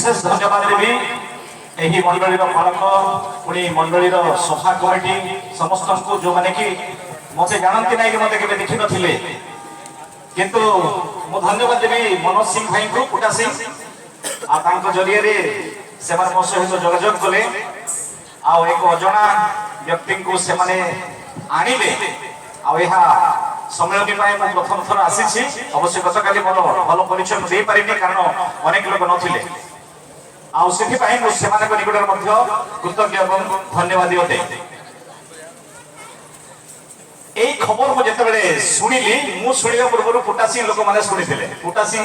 विशेष धन्यवाद देवी यही मंडली पालक पुणी मंडली सभा कमिटी समस्त को जो मैंने कि मत जानती ना कि मत के देखी नी किंतु मु धन्यवाद देवी मनोज सिंह भाई को कुटा सिंह जरिए से मो सहित जोगाजोग कले एक अजना व्यक्ति को से आणिले आ सम्मेलन प्रथम थर आसी अवश्य गत काली मोर भल परिचय दे पारि कारण अनेक लोक नथिले से निकट कृतज्ञ और धन्यवाद अटे यही खबर मुझे शुणिली मुझा पूर्व पुटासी लोक मैंने शुणी पुटासी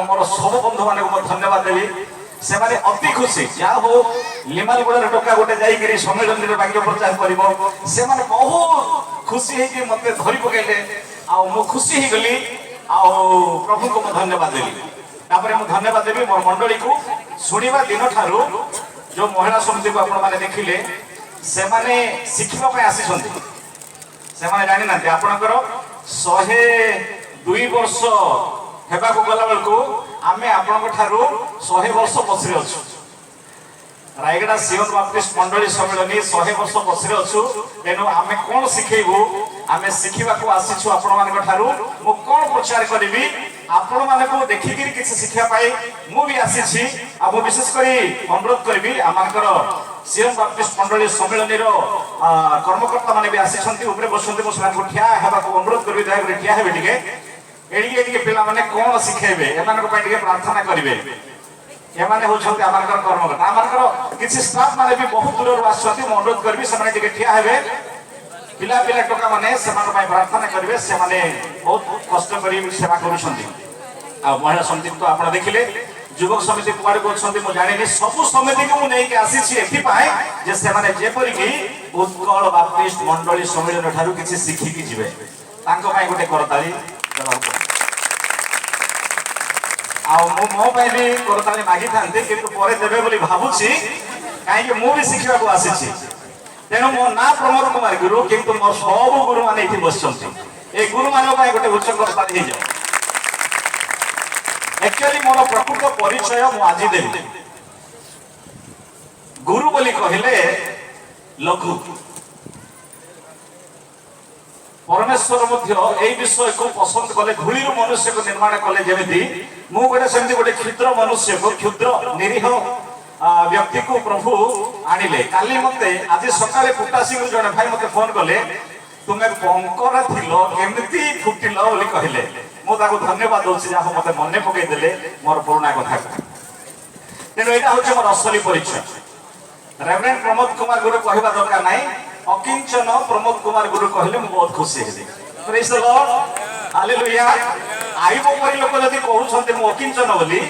मोर सब बंधु मान धन्यवाद देवी से अति खुशी क्या हो लिमालगुड़ा टोका गोटे जाकर सम्मेलन में वाक्य प्रचार कर बहुत खुशी है मत धरी पकड़े आ खुशी ही गली प्रभु को धन्यवाद देली धन्यवाद देवी मोर मंडली को शुणा दिन ठारू जो महिला समिति को आपने देखिले से शिखा आसी जानी ना आपणकर 102 वर्ष हेबा को गला बेलू आम आपण 100 वर्ष पछरे अच्छु रायगड़ा सियोन बाप्टिस्ट मंडली सम्मेलन 100 वर्ष पछरे अच्छु तेणु आम कौन शिखेबू आम शिखा आसीचु आपण मु कौन प्रचार करी आपण मानक देखिक किसी शिक्षा पाई मुझे आसी विशेषकर अनुरोध करी आमर सियोन बाप्टिस्ट मंडली सम्मेलन कर्मकर्ता मैंने भी आसी बसते मुझे ठिया अनुरोध करी दयाकोरी ठिया हे एडिके पिला माने कौन शिखेबे एमानके प्रार्थना करेंगे एमाने होछन्ते आमानकर कर्मकर्ता आमानकर किछि स्टाफ माने भी बहुत दूर आछन्ते अनुरोध करबी से टिके ठिया हेबे पिला पिला टोका माने सेमान पय प्रार्थना करेंगे से माने बहुत कष्ट करी सेवा करूछन्ते आ महिला समिति तो आपण देखिले युवक समिति कुआडे कोछन्ते मु जानिनी सब समिति को मु नेकी आसी छि एथि पाए जे से माने जेपरि कि उत्कल बाप्टिस्ट मंडली सम्मेलन ठारू किछि शिखि कि जिवे तांको पय गोटे करताली मो भी करताली मागी था कि देवे भावुची कहीं मुझे शिखा आसी तेणु मो ना प्रमोद कुमार गुरु किंतु मो सब गुरु मैंने ये बस गुरु मान गोटे उच्च करताली एक्चुअली मोर प्रकृत परिचय मुझे देवी गुरु बोली कहले लघु परमेश्वर ए विषय को पसंद कले धूली मनुष्य को निर्माण कले जमी मुझे गोटे क्षुद्र मनुष्य को क्षुद्र निरीह व्यक्ति को प्रभु आनिले काली मते आज सकाळे पुटासी जने भाई मते फोन कले तुम्हें पंकर थिलो केमती फुटिलो बोली कहले मु ताको धन्यवाद दोछि जा मते मने पकई देले मोर पुराना कथा तेनो एटा होचे मोर असली परिचय रेवरेंड प्रमोद कुमार गुरु कहबा दरकार नाही अकिंचन प्रमोद कुमार गुरु कहले मु बहुत खुशी हेली प्रेज द लॉर्ड हालेलुया आई परी लोक जदि कहउछन्ते मु अकिंचन बोली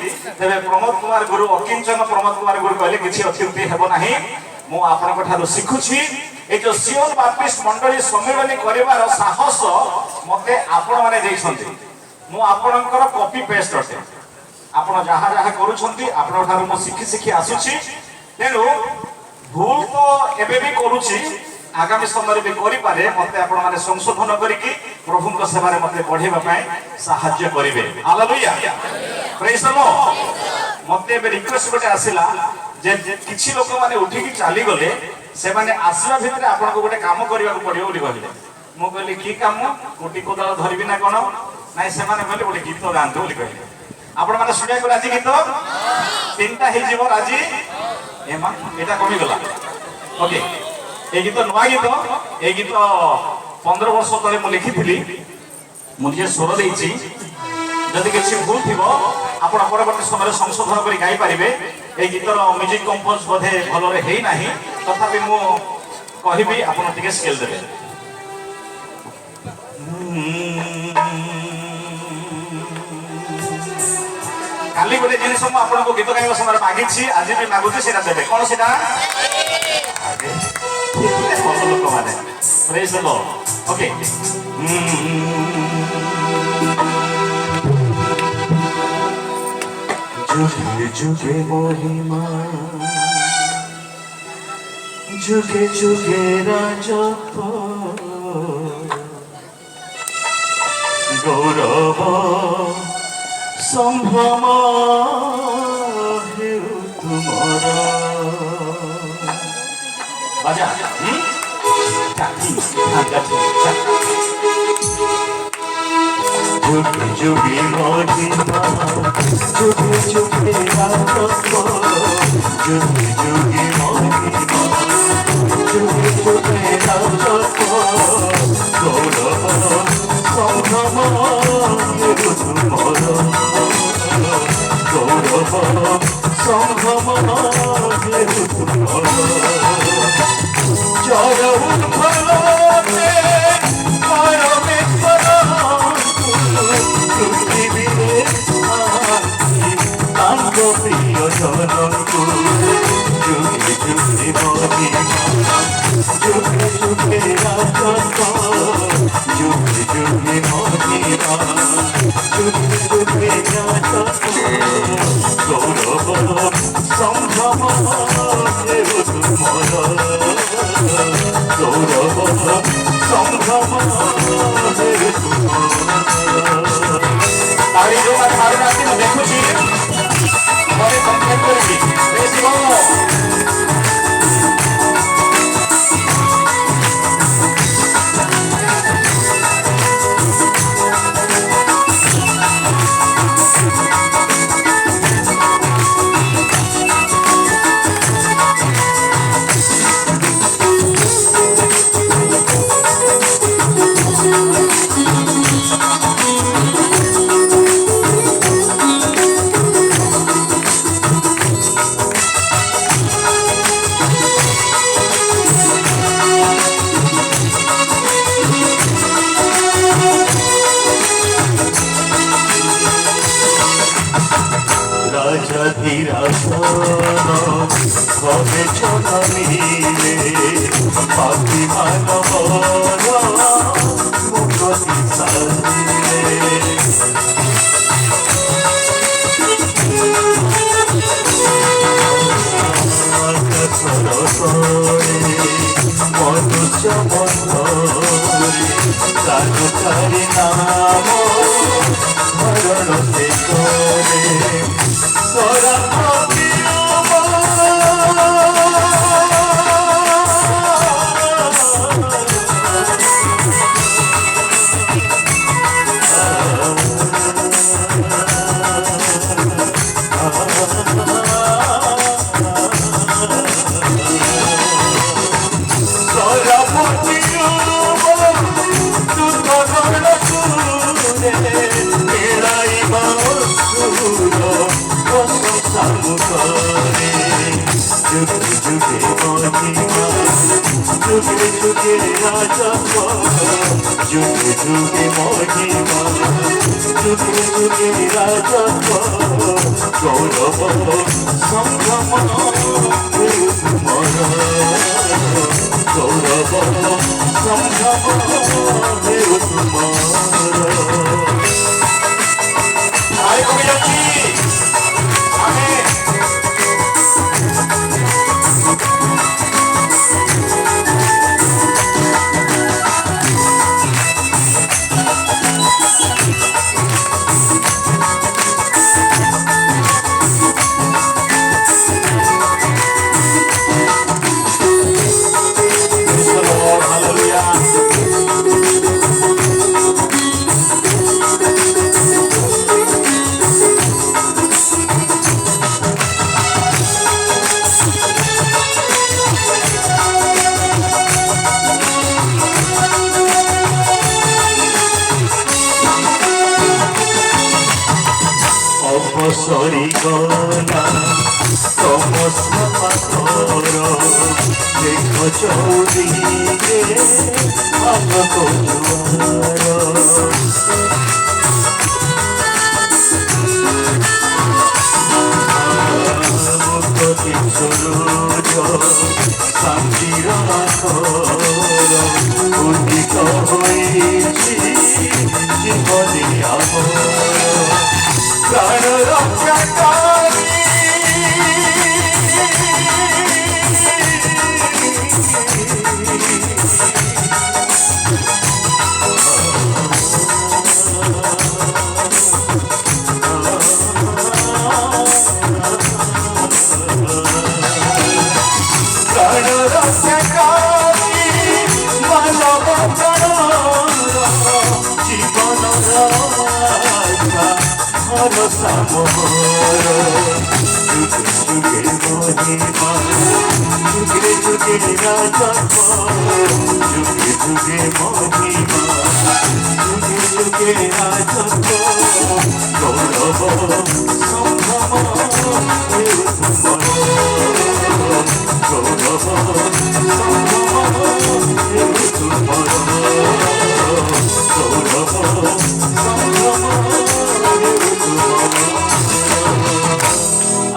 तबे प्रमोद कुमार गुरु अकिंचन प्रमोद कुमार गुरु कहले किछि अत्युक्ति हेबो नाही मु आपनक ठारो सिखुछि ए जो सियोन बाप्टिस्ट मंडली सम्मेलन करिवार साहस मते आपण माने देइछन्ते मु आपनकर कॉपी पेस्ट अटे आपण जहा जहा करूछन्ती आपण ठारो मु सिखि आसुछि तेनु भूल तो एबे भी करूछि आगामी समय भी करि पारे मते आपण माने संशोधन करिकि प्रभु को सेवा रे मते बढ़ेबा पय सहाय्य करिवे हालेलुया प्रेज द लॉर्ड मते बे रिक्वेस्ट गोटे आसिला जे किछि लोक माने उठी कि चाली गले से माने आसीबा भितरे आपण को गोटे काम करिवा को पड़ियो बोली कहले मु कहली की काम कोटी कोदाल धरिबि ना कोन नाही से माने कहले गोटे गीत गांतो बोली कहले आपण माने सुनिया को राजी गीत तीनटा हे जीव राजी एमा एटा कमी गला ओके ए गीत नुआ गीत ए गीत 15 वर्ष तले मु लिखिथिली मुझे स्वर देइछि जदि किछि भूल थिबो आपण परवर्ती समय संशोधन करी गाई पारिबे ए गीतर म्यूजिक कंपोज बोधे भलो रे हेई नाही तथापि मु कहिबी आपण टिके स्केल देबे काली गोटे जिनिस मु आपण को गीत गाइबा समय मागिछि आज भी मागुछि सेटा देबे कोन सेटा लोक माने प्रेज द लॉर्ड ओके जुगे जुगे महिमा जुगे जुगे राजत्व गौरव संभ्रम বাজা যুগে যুগে মহিমা যুগে যুগে রাজত্ব যুগে যুগে মহিমা যুগে যুগে রাজত্ব গৌরব সংগ্রাম তুমর গৌরব সংগ্রাম তুমর জয় উদ্ভবে পরমেশ্বর পৃথিবীরে তাঙ্গ প্রিয় জনকু যুগে যুগে মহিমা যুগে যুগে রাজত্ব যুগে যুগে মহিমা যুগে যুগে রাজত্ব গৌরব সংগ্রাম তুমর গৌরব সংগ্রাম তারি ଯୋଉମାନେ ମାରୁନାହାନ୍ତି ମୁଁ ଦେଖୁଛି ଘରେ କମ୍ପ୍ଲେନ୍ କରିବି ବେଶୀ হবে ছোটা মিলে পাখি মানব মুক্তি সাজিলে মনুষ্য বন্ধরে তারি নাম ধরণ সে করে সরা যুগে যুগে মহিমা যুগে যুগে রাজত্ব যুগে যুগে মহিমা যুগে যুগে রাজত্ব গৌরব সংগ্রাম তুমর গৌরব সংগ্রাম তুমর আয় কবি যাচ্ছি আমি অপসরি গলা তমসা পাথর দেখ চৌদিকে আলোক জুয়ার মুক্তি সূরজ শান্তির উদিত হয়েছি জীবনে আমার প্রাণ রক্ষাকারী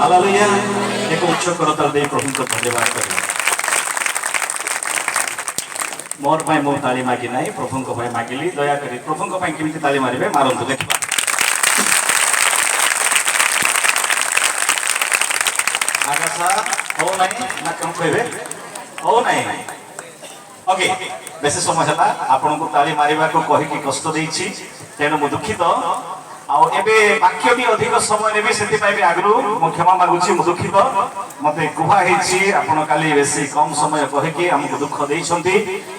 हालेलुया एक उच्च करताल दे प्रभु को धन्यवाद करें मोर भाई मो ताली मागी नहीं प्रभु को भाई मागिली दया करी प्रभु को भाई केमिति ताली मारिबे मारंतु देखिबा आकाशा हो नहीं ना कम कहबे हो नहीं ओके बेसी समय हला आपन को ताली मारिबा को कहि कि कष्ट देछि तेनो मु दुखित आउ एबे वाक्य भी अधिक समय नेबी सेति पाइ भी आगरु मु क्षमा मागुछि मु दुखित मते कुहा हेछि आपन काली बेसी कम समय कहि कि हमको दुख देइछंती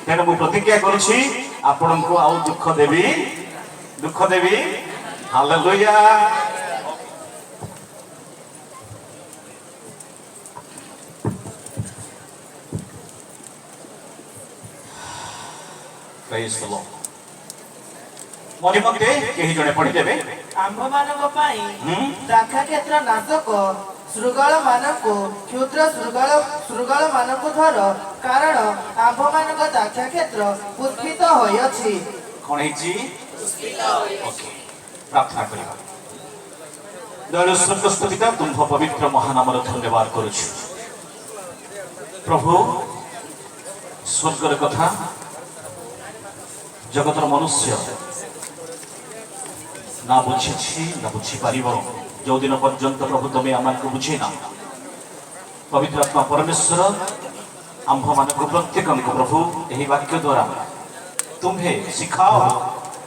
तेनो मु प्रतिज्ञा करूछि आपन को आउ दुख देबी हालेलुया प्रेज द लॉर्ड मोनि मते केही जणे पढि देबे आम्भ मानक पाई दाखा क्षेत्र नाशक श्रुगाल मानक क्षुद्र श्रुगाल मानक धर कारण आम्भ मानक दाखा क्षेत्र पुष्पित होय अछि कोन हेछि पुष्पित होय ओके प्रार्थना करिबा दयालु स्वर्गस्थ पिता तुम पवित्र महानामर धन्यवाद करूछु प्रभु स्वर्गर कथा जगतर मनुष्य ना बुझी ना बुझी पार जो दिन पर्यंत प्रभु तुम्हें आम को बुझेना पवित्र आत्मा परमेश्वर आंभ मान प्रत्येक प्रभु यही वाक्य द्वारा तुम्हें शिखाओ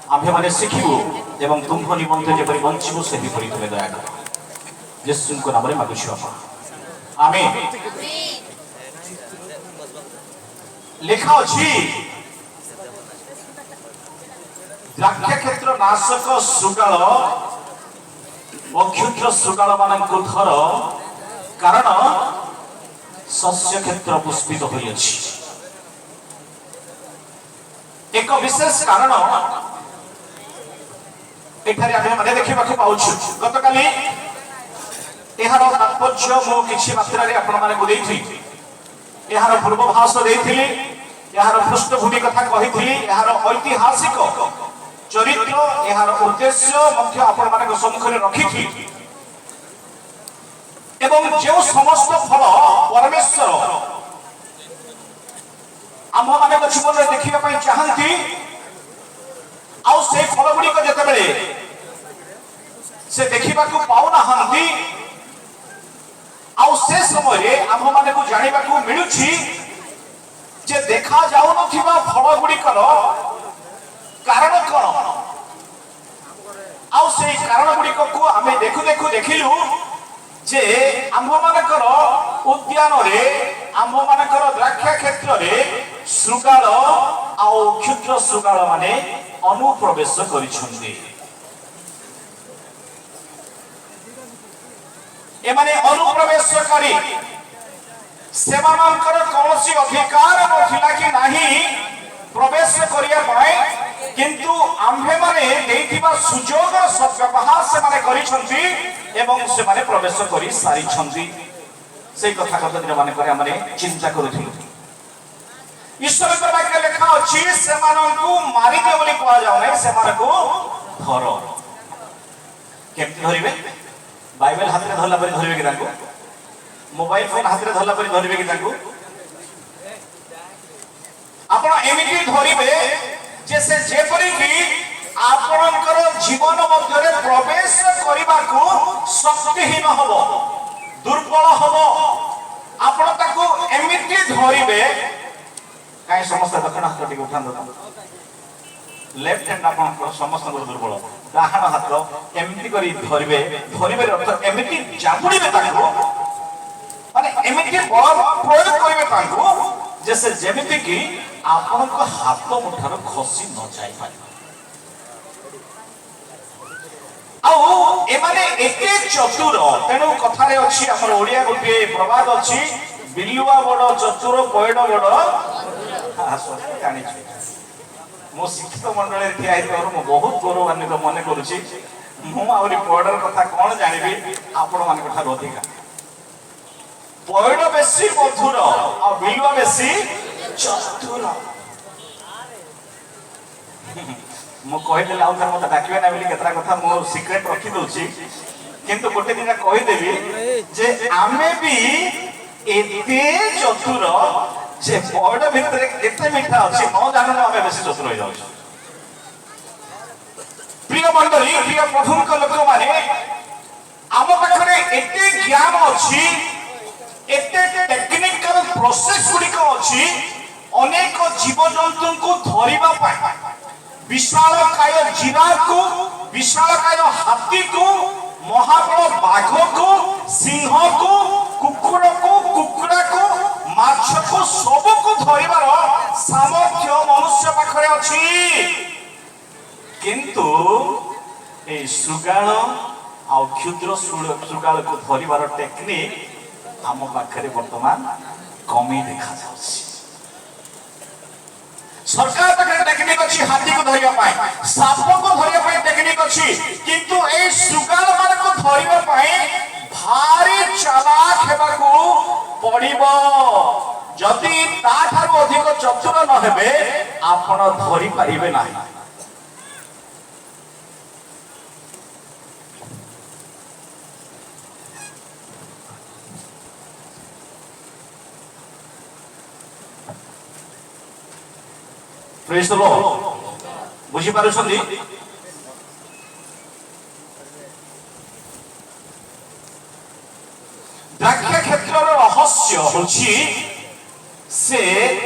आंभे मैंने शिखू एवं तुम्ह निमंत्रे जपरी बंचू से तुम्हें दया कर यीशु को नाम मागुछु आमेन लिखा अछि द्राक्ष क्षेत्र नाशक श्रुगाल और क्षुद्र श्रुगाल मानक धर कारण शस्य क्षेत्र पुष्पित होई अछि एक विशेष कारण एठारे आमे माने देखिबा को पाउछु गतकाली एहार तात्पर्य मो किछि मात्रा रे आपण माने को देइथि एहार पूर्वभाष देइथिली एहार पृष्ठभूमि कथा कहिथिली एहार ऐतिहासिक चरित्र यार उद्देश्य मध्य आपण मानक सम्मुखरे रखिथि एवं जो समस्त फल परमेश्वर आम मानक जीवन में देखिबा पई चाहंती आउ से फल गुडी को जते बेले से देखिबा को पाउ ना हंती आउ से समय रे आम मानक जानिबा को मिलुछि जे देखा जाउ नथिबा फल गुडी करो कारण कौन आउ से कारण गुड़िक को आम देखु देखु देखिलु जे आंभ मानकर उद्यान रे आंभ मानकर द्राक्ष क्षेत्र रे श्रुगाल आउ क्षुद्र श्रुगाल माने अनुप्रवेश करिछन्ति ए माने अनुप्रवेश करी सेमानकर कोनोसी अधिकार नथिला कि नाही प्रवेश करिया पाए किंतु आंभे माने देइथिबा सुजोग सद्व्यवहार से माने करिछन्ति एवं से माने प्रवेश करि सारिछन्ति सेई कथा कथा दिन माने करे माने चिंता करूथिलु ईश्वर के वाक्य लेखा अछि सेमानकु मारि दे बोली कहआ जाउ नै सेमानकु धर केमति धरिबे बाइबल हाथ रे धरला परि धरिबे कि तांको मोबाइल फोन हाथ रे धरला परि धरिबे कि तांको आपण एमिति धरिबे जैसे जेपरी कि आपणकर जीवन मध्य प्रवेश करने को शक्तिहीन हम दुर्बल हम आपण ताको एमिति धरिबे काई समस्त दक्षिण हाथ टिक उठान लेफ्ट हैंड आपण समस्त दुर्बल डाहाण हाथ एमिति करी धरिबे धरिबे अर्थ एमिति जाबुडीबे ताको माने एमिति बल प्रयोग करिबे ताको जैसे जेमिति कि आपण को हाथ मुठार खसी न जाय पारे ଆଉ ଏମାନେ ଏତେ ଚତୁର ତେଣୁ କଥାରେ ଅଛି ଆମର ଓଡିଆ ଗୋଟିଏ ପ୍ରବାଦ ଅଛି ବିଲୁଆ ବଡ ଚତୁର ପଇଡ ବଡ ଜାଣିଛୁ ମୁଁ ଶିକ୍ଷିତ ମଣ୍ଡଳରେ ଠିଆ ହେଇଥିବାରୁ ମୁଁ ବହୁତ ଗୌରବାନ୍ୱିତ ମନେ କରୁଛି ମୁଁ ଆହୁରି ପଇଡର କଥା କଣ ଜାଣିବି ଆପଣ ମାନଙ୍କ ଠାରୁ ଅଧିକା ପଇଡ ବେଶୀ ମଧୁର ଆଉ ବିଲୁଆ ବେଶୀ ଚତୁର ମୁଁ କହିଦେଲି ଆଉ ଥରେ ମତେ ଡାକିବେ ନା ବୋଲି କେତେଟା କଥା ମୁଁ ସିକ୍ରେଟ ରଖିଦଉଛି କିନ୍ତୁ ଗୋଟେ ଦିନ କହିଦେବି ଯେ ଆମେ ବି ଏତେ ଚତୁର ଯେ ପଇଡ ଭିତରେ କେତେ ମିଠା ଅଛି ନ ଜାଣୁନ ଆମେ ବେଶୀ ଚତୁର ହେଇଯାଉଛୁ ପ୍ରିୟ ମଣ୍ଡଳୀ ପ୍ରିୟ ପ୍ରଭୁଙ୍କ ଲୋକମାନେ ଆମ ପାଖରେ ଏତେ ଜ୍ଞାନ ଅଛି ଏତେ ଟେକ୍ନିକାଲ ପ୍ରୋସେସ ଗୁଡିକ ଅଛି ଅନେକ ଜୀବଜନ୍ତୁଙ୍କୁ ଧରିବା ପାଇଁ विशालकाय जिराफ को विशालकाय हाथी को महाबल बाघ को सिंह को कुकुर को कुकुड़ा को माछ को सब को धरिबार सामर्थ्य मनुष्य पाखरे अछि किंतु ए सुगाल आ क्षुद्र सुगाल को धरिबार टेक्निक आम पाखरे वर्तमान कमी देखा जाउछि सरकार पाखे टेक्निक अच्छी हाथी को धरिया पाए साप को धरिया पाए टेक्निक अच्छी किंतु ए सुगाल मान को धरिया पाए भारी चालाक हेबाकू पड़िबो जदि ता ठारू अधिक चतुर न हेबे आपण धरि पारिबे नाही प्रेज द लॉर्ड बुझी पारुछंदी द्राक्षा क्षेत्रर रहस्य होछि से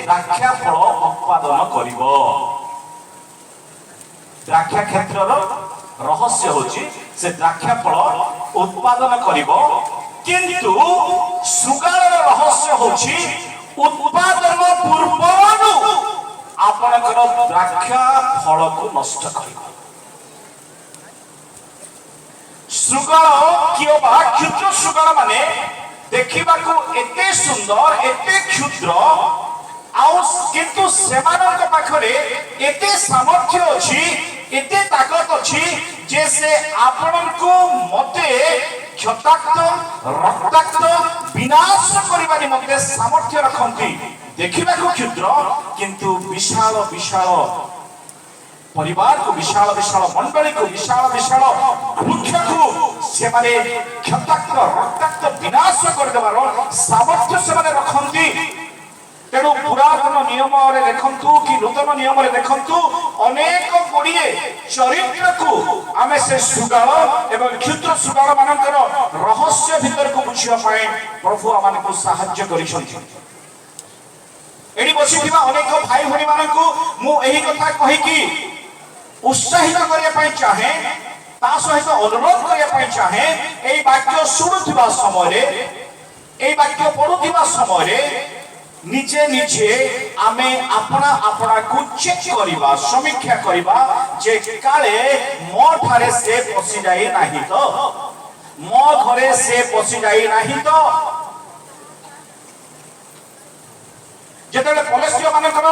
द्राक्षा फल उत्पादन करिवो द्राक्षा क्षेत्रर रहस्य होछि से द्राक्षा फल उत्पादन करिवो किंतु सुगालर रहस्य होछि उत्पादन पूर्वनु आपणकर द्राक्षा फल को नष्ट कर सुगाल कियो बा क्षुद्र सुगाल माने देखिबा को एते सुंदर एते क्षुद्र आउ किंतु सेमानक पाखरे एते सामर्थ्य अछि एते ताकत अछि जे से आपन को मते क्षताक्त रक्ताक्त विनाश करिबा निमंते सामर्थ्य रखंती देखिबा को क्षुद्र किंतु विशाल विशाल परिवार को विशाल विशाल मंडली को विशाल विशाल वृक्ष को से माने क्षताक्त रक्ताक्त विनाश कर देबार सामर्थ्य से माने रखंती तेणु पुरातन नियम रे देखंतु कि नूतन नियम रे देखंतु अनेक गुड़िए चरित्र को आमे से सुगाल एवं क्षुद्र सुगाल मानकर रहस्य भीतर को बुझिया पाए प्रभु आमान को सहाय्य करिसंती एडी बसिथिबा अनेक भाई भणी मानकु मु एही कथा कहि कि उत्साहित करिया पई चाहे ता सहित अनुरोध करिया पई चाहे एई वाक्य सुनुथिबा समय रे एई वाक्य पढुथिबा समय रे निजे निजे आमे अपना अपना को चेक करिबा समीक्षा करिबा जे काले मो ठारे से पसि जाई नाही तो मो घरे से पसि जाई नाही तो जेतेले पलेस्टिय मानकर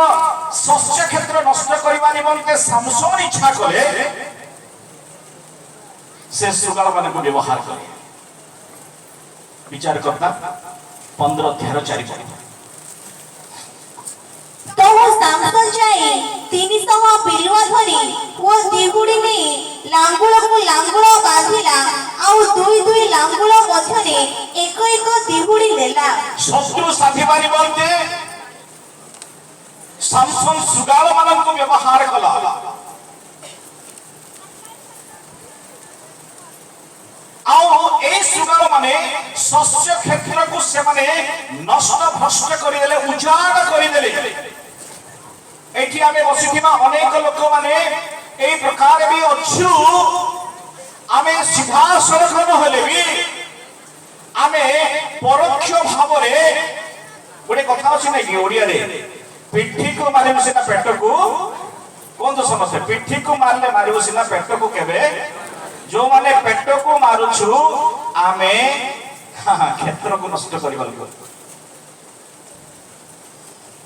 शस्य क्षेत्र नष्ट करिबा निमंते सामसन इच्छा करे से सुगाल माने को व्यवहार करे विचार करता 15:13 तो वो सामसन जाए 300 बिलुआ धरी वो दिहुड़ी ने लांगुल को लांगुल बांधिला आउ दुई दुई लांगुल मध्यरे एक एक दिहुड़ी देला शत्रु साथी बारी बोलते सामसन सुगाल मानन को व्यवहार कला आउ ए सुगाल माने शस्य क्षेत्र को से माने नष्ट भ्रष्ट करि देले उजाड़ करि देले एठी आमे बसिथिबा अनेक लोक माने एई प्रकार भी अछु आमे सीधा सड़क न होले भी आमे परोक्ष भाव रे गोटे कथा अछि नै कि ओडिया रे पिठी को मारिबो सिना पेट को कोन तो समस्या पिठी को मारले मारिबो सिना पेट को केबे जो माने पेट को मारुछु आमे क्षेत्र को नष्ट करिबा लोक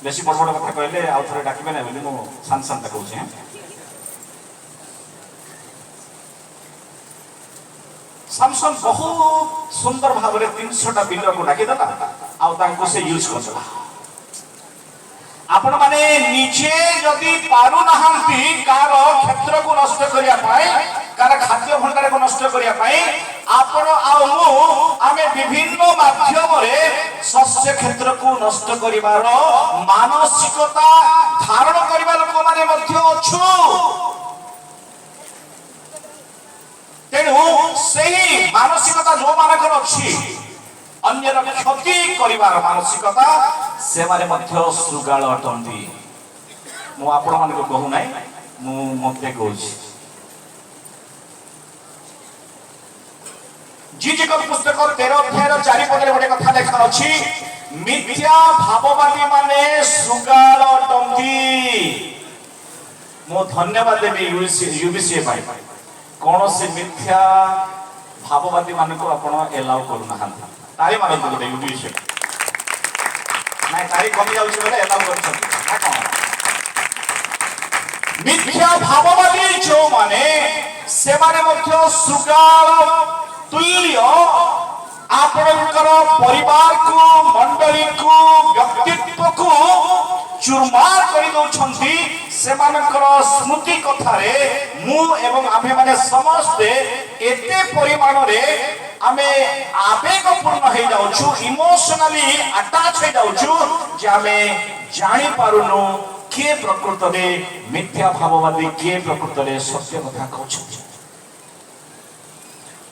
बेसी बड़ बड़ कथा कहले आउ थरे डाकिबे ना बोली मो सान सान कहू छै सामसन बहुत सुंदर भाव में 300टा बिल को डाकी देला आउ तांको से यूज करला आपण माने निजे जदि पारु नहंती कार क्षेत्र को नष्ट करिया पाए कार खाद्य भंडार को नष्ट करिया पाए आपण आउ मु आमे विभिन्न माध्यम रे शस्य क्षेत्र को नष्ट करिवार मानसिकता धारण करिवा लोक माने मध्य अछु तेणु सही मानसिकता जो मानकर अच्छी अन्यर क्षति करिवार मानसिकता से माने मध्य सुगाल अटंती मु आपण मान को कहू नाही मु मते कहूछि जीजिकर पुस्तक 13 अध्याय 4 पदरे गोटे कथा लेखा अछि मिथ्या भाववादी माने सुगाल अटंती मु धन्यवाद देबी यूबीसी पाई कौन से मिथ्या भाववादी मान को आपण एलाउ करू ना तारी मारन को देउ दिसे नाही तारी कमी जाउछ बोले एलाउ करछन ना कोन मिथ्या भाववादी जो माने से माने मध्य सुगाल तुल्य आपणकर परिवार को मंडली को व्यक्तित्व को चुरमार करि दउछंती सेमानकर स्मृति कथारे मु एवं आमे माने समस्त एते परिमाण रे आमे आवेगपूर्ण हे जाउछु इमोशनली अटैच हे जाउछु जे आमे जानि पारुनु के प्रकृत रे मिथ्या भाववादी के प्रकृत रे सत्य कथा कहउछु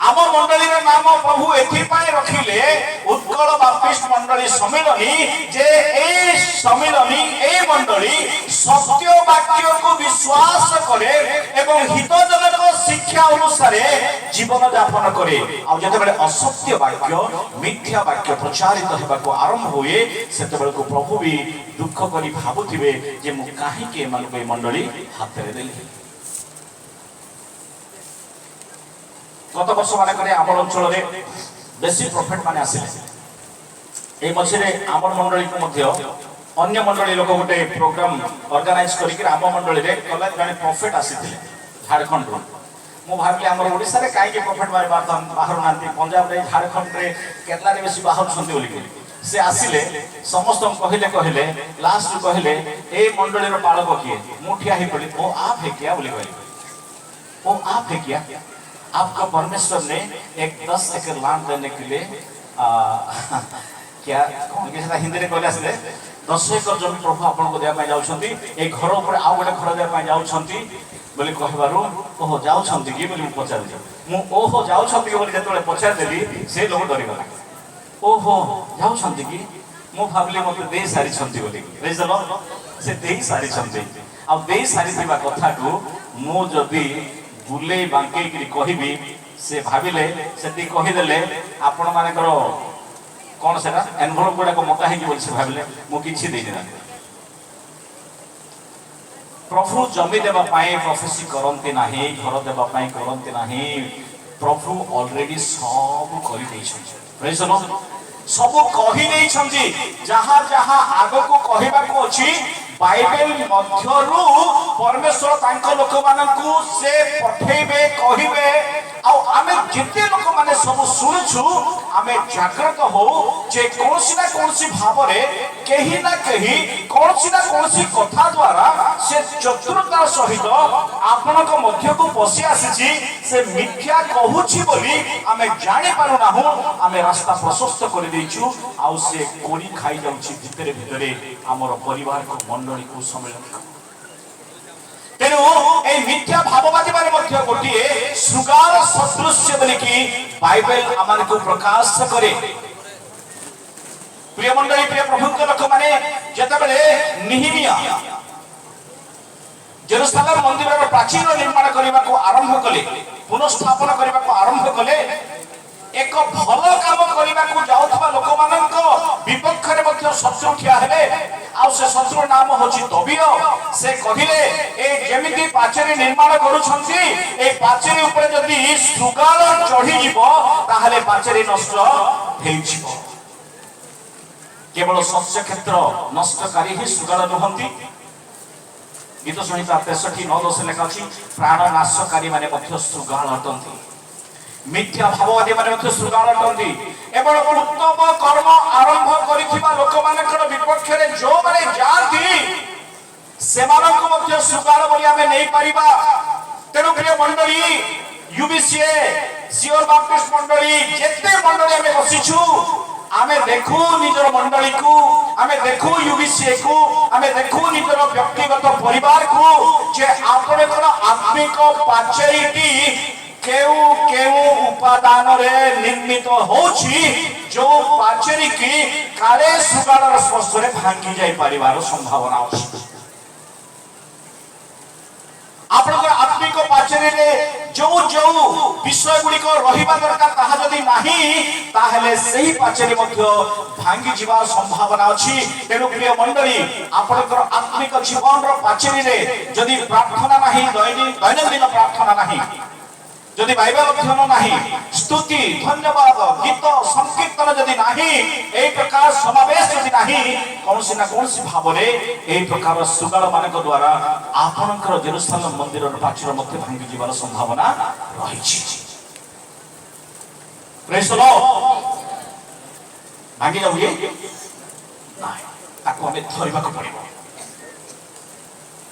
आम मंडली नाम प्रभु एथिपाई रखिले उत्कल बाप्टिस्ट मंडली सम्मिलनी जे ए सम्मिलनी ए मंडली सत्य वाक्य को विश्वास करे एवं हितजनक शिक्षा अनुसार जीवन यापन करे आ जते बेले असत्य वाक्य मिथ्या वाक्य प्रचारित हेबा को आरंभ हुए सेते बेले को प्रभु भी दुख करी भाबुथिबे जे मु काहे के मन पे मंडली हाथ रे देली गत वर्ष मान आम अंचल बेसी प्रॉफिट माने आसिले ए मछरे आम मंडली को मध्य अन्य मंडली लोक गोटे प्रोग्राम ऑर्गेनाइज करिक आम मंडली रे कला जने प्रॉफिट आसीथिले झारखंड रो मो भाबले हमर ओडिसा रे काई के प्रॉफिट मारे बाहर नांती पंजाब रे झारखंड रे केरला रे बेसी बाहर छंदी बोली से आसिले समस्त कहले लास्ट कहले ए मंडली रो पालक किए मुठिया ही पड़ी ओ आप है क्या बोली कहले ओ आप है क्या आपका परमेश्वर ने एक 10 एकड़ लैंड देने के लिए क्या हिंदी में कहले आसले 10 एकड़ जमीन प्रभु आपन को देया पाई जाउछंती ए घर ऊपर आ गोटे घर देया पाई जाउछंती बोली कहबारु ओहो जाउछंती कि बोली पचार दे मु ओहो जाउछंती बोली जेतले पचार देली से लोग डरी गला ओहो जाउछंती कि मु भाबली मते दे सारी छंती बोली रेजलो से दे सारी छंती आ दे सारी दिबा कथा को मु जदी बुले बांके कि कहिबी से भाबिले सेती कहि देले आपण माने करो कोन सेटा एनवलप गुडा को मोटा हेकी बोल से भाबिले मु किछि देइ देना प्रभु जमी देबा पाए प्रोफेसी करंती नाही घर देबा पाए करंती नाही प्रभु ऑलरेडी सब करि देइ छै प्रेज नो सब कहि देइ छंती जहां जहां आगो को कहिबा को अछि बाइबल मध्यरु परमेश्वर तांको लोक मानकु से पठेबे कहिबे आ आमे जिते लोक माने सब सुनछु आमे जागृत हो जे कोनसी ना कोनसी भाव रे केही ना केही कोनसी ना कोनसी कथा द्वारा से चतुरता सहित आपन को मध्य को पसी आसीची से मिथ्या कहूची बोली आमे जानि पारु नाहु आमे रास्ता प्रशस्त कर देइछु आ से कोरी खाई जाउची भितरे भितरे हमर परिवार को मंडली को सम्मिलन तेनु ए मिथ्या भाववादी माने मध्य गोटिए सुगार सदृश्य बोली कि बाइबल आमान को प्रकाश करे प्रिय मंडली प्रिय प्रभु के लोक माने जते बेले निहिमिया जेरूशलेम मंदिर रो प्राचीन निर्माण करबा को आरंभ कले पुनर्स्थापन करबा को आरंभ कले एक भल काम करबा को जाउथबा लोक मानक विपक्ष रे मध्य शत्रु ठिया हेले आ से शत्रु नाम होची तबिय से कहिले ए जेमिति पाचेरी निर्माण करूछंती ए पाचेरी ऊपर जदि सुगाल चढ़ी जीवो ताहले पाचेरी नष्ट हेइ जीवो केवल शस्य क्षेत्र नष्टकारी ही सुगाल नुहंती गीत संहिता 63:9-10 लेखा अछि प्राण नाशकारी माने मध्य सुगाल अटंती मिथ्या भाववादी माने मध्य सुगाल अटंती एवं उत्तम कर्म आरंभ करिथिबा लोक मानकर विपक्ष रे जो माने जाती सेमानक मध्य सुगाल बोली आमे नै परिबा तेनु प्रिय मंडली यूबीसीए सियोर बाप्टिस्ट मंडली जेते मंडली आमे बसिछु आमे देखू निजर मंडली को आमे देखू यूबीसीए को आमे देखू निजर व्यक्तिगत परिवार को जे आपणकर आत्मिक पाचेरीटी केउ केउ उपादान रे निर्मित होछि जो पाचेरी की काले सुगालर स्पर्श रे भांगी जाई परिवार संभावना अछि आपणकर आत्मिक पाचेरी रे जो जो विषय गुडी को रहिबा दरकार ताहा जदी नाही ताहले सही पाचेरी मध्य भांगी जीवा संभावना अछि तेनु प्रिय मंडली आपणकर आत्मिक जीवन रो पाचेरी रे जदी प्रार्थना नाही दैनंदिन प्रार्थना नाही जदि बाइबल अध्ययन नाही स्तुति धन्यवाद गीत संकीर्तन जदि नाही एई प्रकार समावेश जदि नाही कोनसी ना कोनसी भाव रे एई प्रकार सुगाल मानक द्वारा आपनकर जेरूशलेम मंदिर रो पाचर मध्ये भांगी जीवार संभावना रहिछि प्रेज द लॉर्ड भांगी जाउए नाही ताको हमें धरिबा को पड़िबो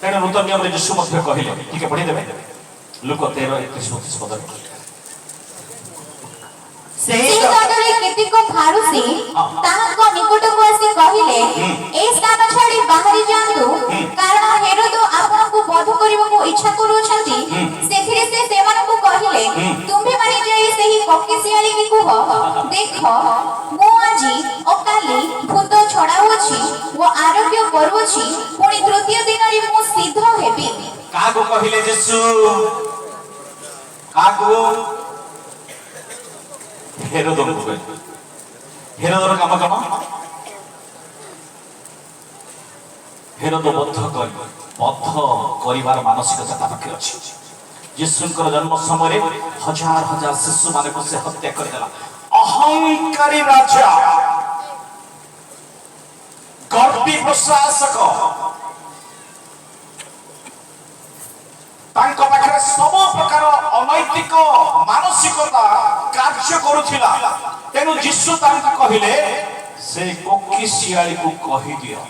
तेने नूतन नियम रे यीशु मध्ये कहिले ठीक है पढी देबे लुक 13:31 पद से जगरे केतिको फारुसी ताहाको निकटको आसी कहिले ए स्थान छाडी बाहरी जांतु कारण हेरोद आपनको बध करबको इच्छा करूछंती सेथिरे से सेवनको कहिले तुम्ही माने जे सेही पक्केसियाली की कुह देखो मो आजी अकाली भूत छडा होछि वो आरोग्य करूछि पुनी तृतीय दिन रे मो सिद्ध हेबी कागो कहिले यीशु कागो हेरोद हेरोदर काम कम हेरोद बद्ध करिवार मानसिकता ता पाखे अछि यीशुଙ୍କର जन्म समय हजार हजार शिशु माने को से हत्या कर देला अहंकारी राजा गर्दी प्रशासक तांको पाखरे सब प्रकार अनैतिक मानसिकता कार्य करूथिला तेनु यीशु तांको कहिले से कोकिसियाली को कहि दियो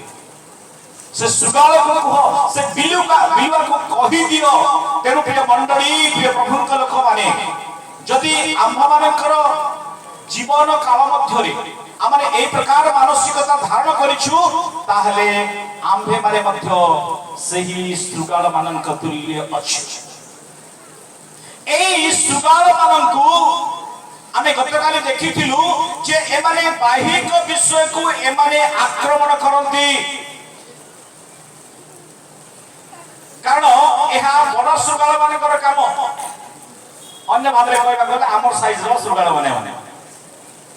से सुगाल को कह से बिलुका को कहि दियो तेनु प्रिय मंडली प्रिय प्रभुक लोक माने जदि आम्भा मानकर जीवन काल मध्यरे आमाने एई प्रकार मानसिकता धारण करिछु ताहले आम्भे माने मध्य सही सुगाल मानक तुल्य अछि एई सुगाल मानकु आमे गतकाली देखिथिलु जे एमाने बाहिक विषय को एमाने आक्रमण करंती कारण एहा बड़ सुगाल मानकर काम अन्य भाबरे कहबा गले हमर साइज रो सुगाल माने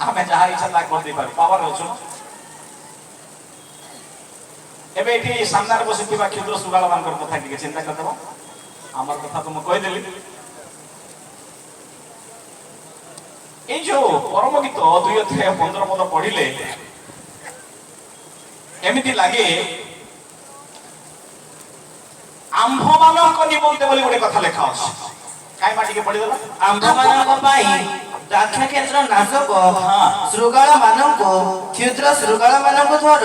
आमे जहा इच्छा ता कर दे पार पावर होछु एबे एठी सामने बसिथिबा क्षुद्र सुगाल मानकर कथा के चिंता करतबो हमर कथा तो म कहि देली ए जो परम गीत 2:15 पद पढिले एमिति लागे आंभ मानक निमंते बोली गोटे कथा लेखा अछि काई माटी के पढि देला आंभ मानक पाई दाक्षा क्षेत्र नाशक श्रुगाल मानक क्षुद्र श्रुगाल मानक धर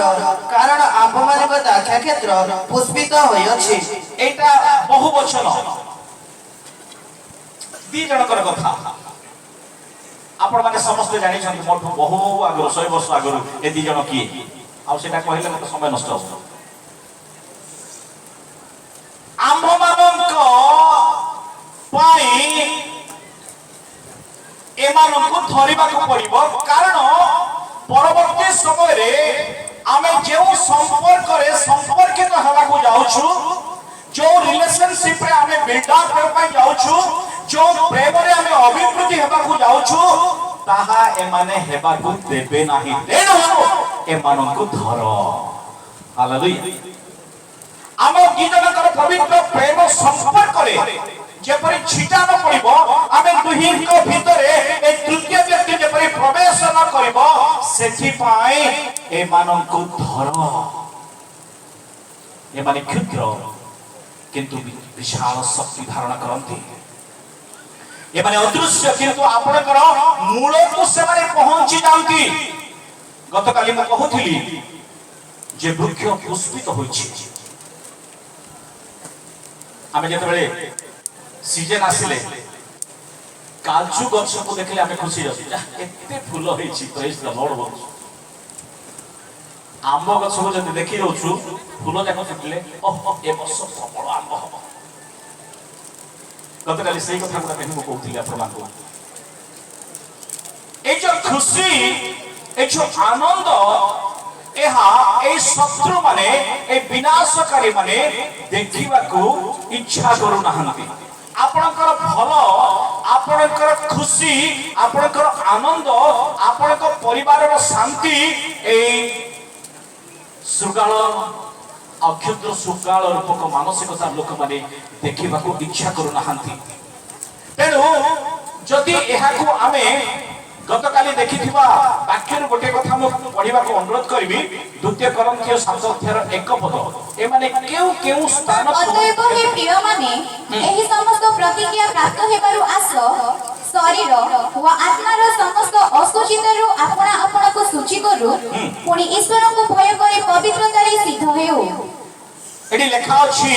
कारण आंभ मानक दाक्षा क्षेत्र पुष्पित होय अछि एटा बहु वचन दी जनकर कथा आपण माने समस्त जानि छन मोठो बहु आगरो 100 वर्ष आगरो ए दी जन की आ सेटा कहिले मते समय नष्ट हो आंभ मानक पाई एमाननको धरिबा को पड़िबो कारण परवर्ती समय रे आमे जेउ संपर्क रे संपर्कित हवा को जाउछु जो रिलेशनशिप रे आमे बिल्ड अप कर पाई जाउछु जो प्रेम रे आमे अभिवृद्धि हेबा को जाउछु ताहा एमाने हेबा को देबे नाही तेनु एमाननको धर हालेलुया आम ଦି ଜଣଙ୍କର ପବିତ୍ର ପ୍ରେମ ସମ୍ପର୍କରେ ଯେପରି ଛିଟା ନ ପଡ଼ିବ, ଆମେ ଦୁହିଁଙ୍କ ଭିତରେ ଏ ତୃତୀୟ ବ୍ୟକ୍ତି ଯେପରି ପ୍ରବେଶ ନ କରିବ, ସେଥିପାଇଁ ଏମାନଙ୍କୁ ଧର। ଏମାନେ କ୍ଷୁଦ୍ର କିନ୍ତୁ ବିଶାଳ ଶକ୍ତି ଧାରଣ କରନ୍ତି। ଏମାନେ ଅଦୃଶ୍ୟ କିନ୍ତୁ ଆପଣଙ୍କର ମୂଳକୁ ସେମାନେ ପହଞ୍ଚି ଯାଆନ୍ତି। ଗତକାଲି ମୁଁ କହୁଥିଲି ଯେ ବୃକ୍ଷ ପୁଷ୍ପିତ ହୋଇଛି। ଆମେ ଯେତେବେଳେ ସିଜନ ଆସିଲେ କାଜୁ ଗଛକୁ ଦେଖିଲେ ଆମେ ଖୁସି ଅଛୁ, ଏତେ ଫୁଲ ହେଇଛି, ପ୍ରେଜ୍ ଦ ଲର୍ଡ ବୋଲୁଛୁ। ଆମ୍ବ ଗଛକୁ ଯଦି ଦେଖି ଦଉଛୁ ଫୁଲ ଯାକ ଫୁଟିଲେ ଏ ବର୍ଷ ପ୍ରବଳ ଆମ୍ବ ହବ। ଗତକାଲି ସେଇ କଥା ଗୁଡା ମୁଁ କହୁଥିଲି ଆପଣମାନଙ୍କୁ। এই যে খুশি, এই যে আনন্দ, ଏହା এই শত্রু মানে এই বিনাশকারী মানে ଦେଖିବାକୁ ইচ্ছা কରୁ নাহান্তি। ଆପଣଙ୍କର ଭଲ, ଆପଣଙ୍କର ଖୁସି, ଆପଣଙ୍କର ଆନନ୍ଦ, ଆପଣଙ୍କ ପରିବାରର ଶାନ୍ତି এই ସୁଗାଳ ଅକ୍ଷୁଦ୍ର ସୁଗାଳ ରୂପକ ମାନସିକତା ଲୋକମାନେ ଦେଖିବାକୁ ଇଚ୍ଛା କରୁନାହାନ୍ତି। ତେଣୁ ଯଦି ଏହାକୁ ଆମେ ଗତକାଲି ଦେଖିଥିବା ବାକ୍ୟରୁ ଗୋଟେ କଥା ମୁଁ ପଢିବାକୁ ଅନୁରୋଧ କରିବି, 2 କରିନ୍ଥିୟ 7:1 ପଦ। ଏମାନେ କେଉଁ କେଉଁ ସ୍ଥାନ ଅତଏବ ହେ ପ୍ରିୟମାନେ, ଏହି ସମସ୍ତ ପ୍ରତିଜ୍ଞା ପ୍ରାପ୍ତ ହେବାରୁ ଆସ, ଶରୀର ଓ ଆତ୍ମାର ସମସ୍ତ ଅସୁଚିତାରୁ ଆପଣା ଆପଣାକୁ ଶୁଚି କରୁ, ପୁଣି ଈଶ୍ୱରଙ୍କୁ ଭୟ କରି ପବିତ୍ରତାରେ ସିଦ୍ଧ ହେଉ। ଏଠି ଲେଖା ଅଛି,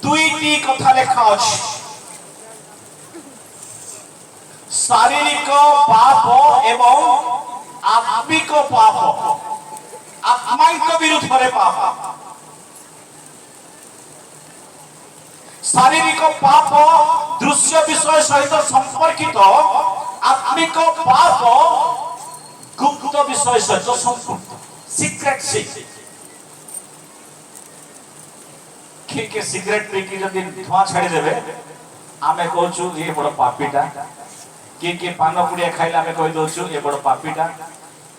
ଦୁଇଟି କଥା ଲେଖା ଅଛି। শারীরিক পাপ এবং আত্মিক পাপ, আত্মাইক বিরুদ্ধে পাপ। শারীরিক পাপ দৃশ্য বিষয় সহিত সম্পর্কিত, আত্মিক পাপ গুপ্ত বিষয় সহিত সম্পর্কিত, সিক্রেট সিন। কিଏ সিগারেট ପିଇକି ଯଦି ଧୂଆଁ ଛାଡ଼ିଦେବେ ଆମେ କହୁଛୁ ଇଏ ବଡ଼ ପାପୀଟା। କିଏ ପାନ ପୁଡ଼ିଆ ଖାଇଲେ ଆମେ କହିଦଉଛୁ ଏ ବଡ଼ ପାପୀଟା।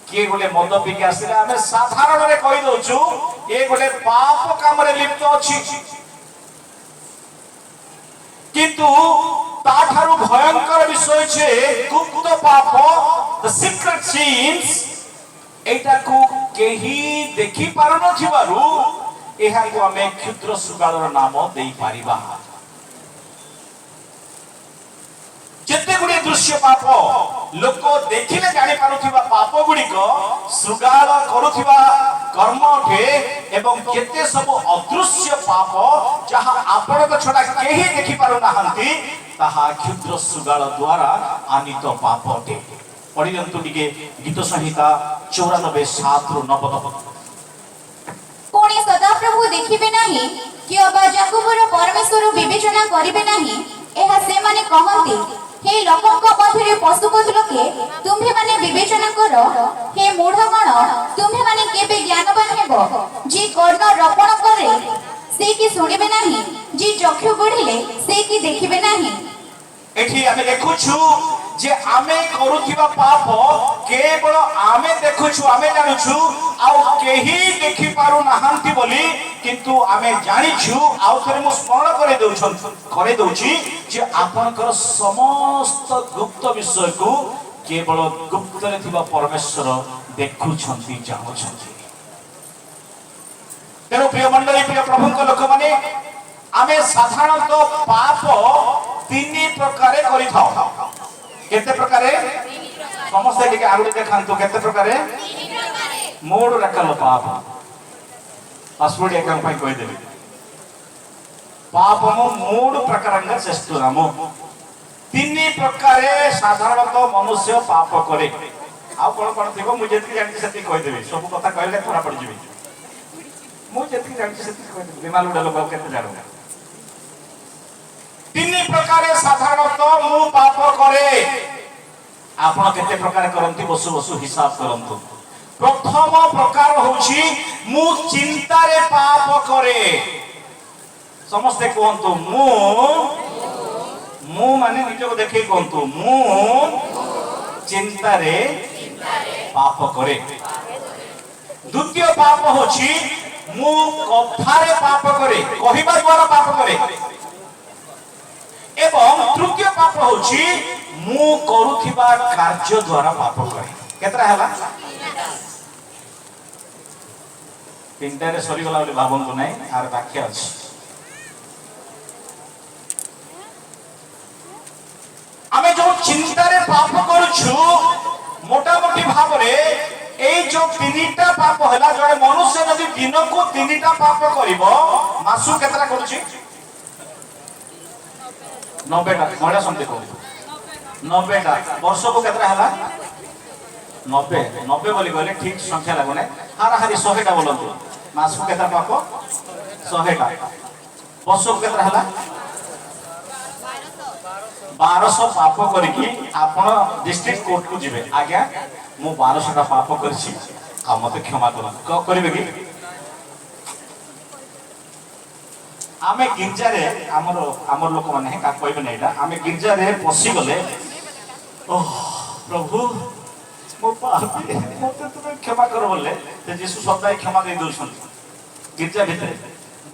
କିଏ ଗୋଟେ ମଦ ପିଇକି ଆସିଲେ ଆମେ ସାଧାରଣରେ କହିଦଉଛୁ ଏ ଗୋଟେ ପାପ କାମରେ ଲିପ୍ତ ଅଛି। କିନ୍ତୁ ତାଠାରୁ ଭୟଙ୍କର ବିଷୟ ଯେ ଗୁପ୍ତ ପାପ, the secret sins, ଏଇଟାକୁ କେହି ଦେଖି ପାରୁନଥିବାରୁ ଏହାକୁ ଆମେ କ୍ଷୁଦ୍ର ସୁଗାଳର ନାମ ଦେଇପାରିବା। ଯେତେ ଗୁଡ଼ିଏ ଦୃଶ୍ୟ ପାପ ଲୋକ ଦେଖିଲେ ଜାଣିପାରୁଥିବା ପାପ ଗୁଡ଼ିକ ଶୃଗାଳ କରୁଥିବା କର୍ମ ଅଟେ, ଏବଂ କେତେ ସବୁ ଅଦୃଶ୍ୟ ପାପ ଯାହା ଆପଣଙ୍କ ଛଡ଼ା କେହି ଦେଖିପାରୁନାହାନ୍ତି, ତାହା କ୍ଷୁଦ୍ର ଶୃଗାଳ ଦ୍ୱାରା ଆନିତ ପାପ ଅଟେ। ପଢ଼ିଦିଅନ୍ତୁ ଟିକେ ଗୀତ ସଂହିତା 94:7-9। ପୁଣି ସଦାପ୍ରଭୁ ଦେଖିବେ ନାହିଁ କି ଅବା ଯାକୁବର ପରମେଶ୍ୱର ବିବେଚନା କରିବେ ନାହିଁ? ଏହା ସେମାନେ କହନ୍ତି, ହେ ଲୋକଙ୍କ ମଧ୍ୟରେ ପଶୁପକ୍ଷୀ ଲୋକେ ତୁମ୍ଭେମାନେ ବିବେଚନା କର। ହେ ମୂଢ଼ଗଣ, ତୁମ୍ଭେମାନେ କେବେ ଜ୍ଞାନବାନ ହେବ? ଯିଏ କର୍ଣ୍ଣ ରୋପଣ କରେ ସେ କି ଶୁଣିବେ ନାହିଁ? ଯିଏ ଚକ୍ଷୁ ଗଢ଼ିଲେ ସେ କି ଦେଖିବେ ନାହିଁ? এটি আমি দেখুছু যে আমি করুথিবা পাপ কেবল আমি দেখুছু, আমি জানুছু, আউ কেহি দেখি পারু নাহান্তি বলি, কিন্তু আমি জানিছু। আউ থরে মু স্মরণ করে দউছি যে আপনার সমস্ত গুপ্ত বিষয়কু কেবল গুপ্তরে থিবা পরমেশ্বর দেখুছন্তি, জানুছন্তি। তেণু প্রিয় মণ্ডলী, প্রিয় প্রভুঙ্ক লোক মানে আমি সাধারণত পাপ 3 প্রকারে করি থাও। কেতে প্রকারে? সমস্ত টিকে আগুড়ি দেখান্তু কেতে প্রকারে? 3 রকম পাপ। পাসপোর্ট একাউন্ট পাই কই দেবি పాపము 3 ప్రకారంగా చేస్తున్నాము। 3 ప్రకారే సాధారణత మనుష్య పాప করে। ଆଉ কোন কোন থিব মু যেতি জানি সেতি কই দেবি, সব কথা কইলে ধরা পড়ি যাবি। মু যেতি জানি সেতি কই দেবি, বিমাল উড়া লোক কেতে জানো। 3 প্রকারে সাধারণত মু পাপ করে। আপন কেতে প্রকার করন্তি বসু বসু হিসাব করন্তু। প্রথম প্রকার হচ্ছে মু চিন্তারে পাপ করে। समस्ते कहतु मु माने निजको देखै कहतु मु चिंतारे पाप करे। द्वितीय पाप होछि मु कथारे पाप करे कहिबा द्वारा पाप करे एवं तृतीय पाप होची मु करूथिबा कार्य द्वारा पाप करे केतरा हला तीनटा रे सरी गला बोली भाबंतु नै आर बाकी अछि आमे जो चिंता रे पाप करूछु मोटा मोटी भाबरे এই जो তিনটা পাপ হলা জনে মনুষ্য যদি দিনকু তিনটা পাপ করিব মাসু কেতরা করছি 90টা মহিলা সমিতি করি 90টা বর্ষকু কেতরা হলা 90 90 বলি গলে ঠিক সংখ্যা লাগনে হারাহারি 100টা বলন্তু মাসু কেতরা পাপ 100টা বর্ষকু কেতরা হলা 1200 पाप करिकी आपण डिस्ट्रिक्ट कोर्ट को जिवे आज्ञा मु 1200 पाप करछि आ मते क्षमा करिवे कि आमे गिरजा रे हमर लोक माने का कहबे नै एटा आमे गिरजा रे पसी गले ओह प्रभु मो पापी मते तुमे क्षमा कर बोले ते यीशु सदाय क्षमा दे दोछन गिरजा भीतर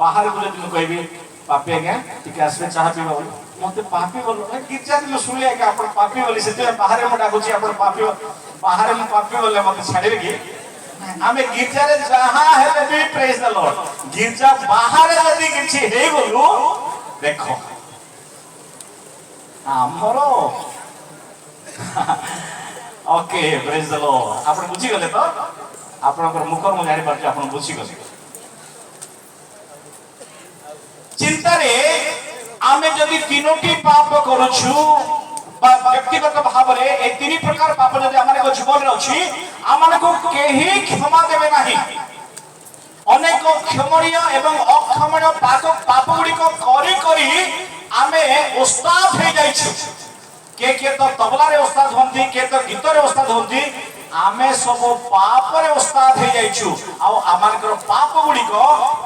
बाहर बोले तुम कहबी पापी आज्ञा टिके आसबे चाह पीबा बोले मते पापी बोलो गिरजा दिलो सुले कि आपण पापी बोली से बाहर म डाकुची आपण पापी बाहर म पापी बोले मते छाड़े कि आमे गिरजा रे जहां हेले भी प्रेज द लॉर्ड गिरजा बाहर जदी किछि हे बोलू देखो हमरो ओके प्रेज द लॉर्ड आपण बुझी गले तो आपनकर मुखर म जानि परछि आपण बुझी गले चिंता रे आमे जदि तीनोटी पाप करूछु व्यक्तिगत भाव रे ए तीन प्रकार पाप जदि हमर जीवन रे अछि हमन को केही क्षमा देबे नाही अनेक क्षमणीय एवं अक्षमणीय पाप गुडी को करी करी आमे उस्ताद हे जाइछु के तो तबला रे उस्ताद होंती के तो गीत रे उस्ताद होंती आमे सब पाप रे उस्ताद हे जाइछु आ आमानकर पाप गुडी को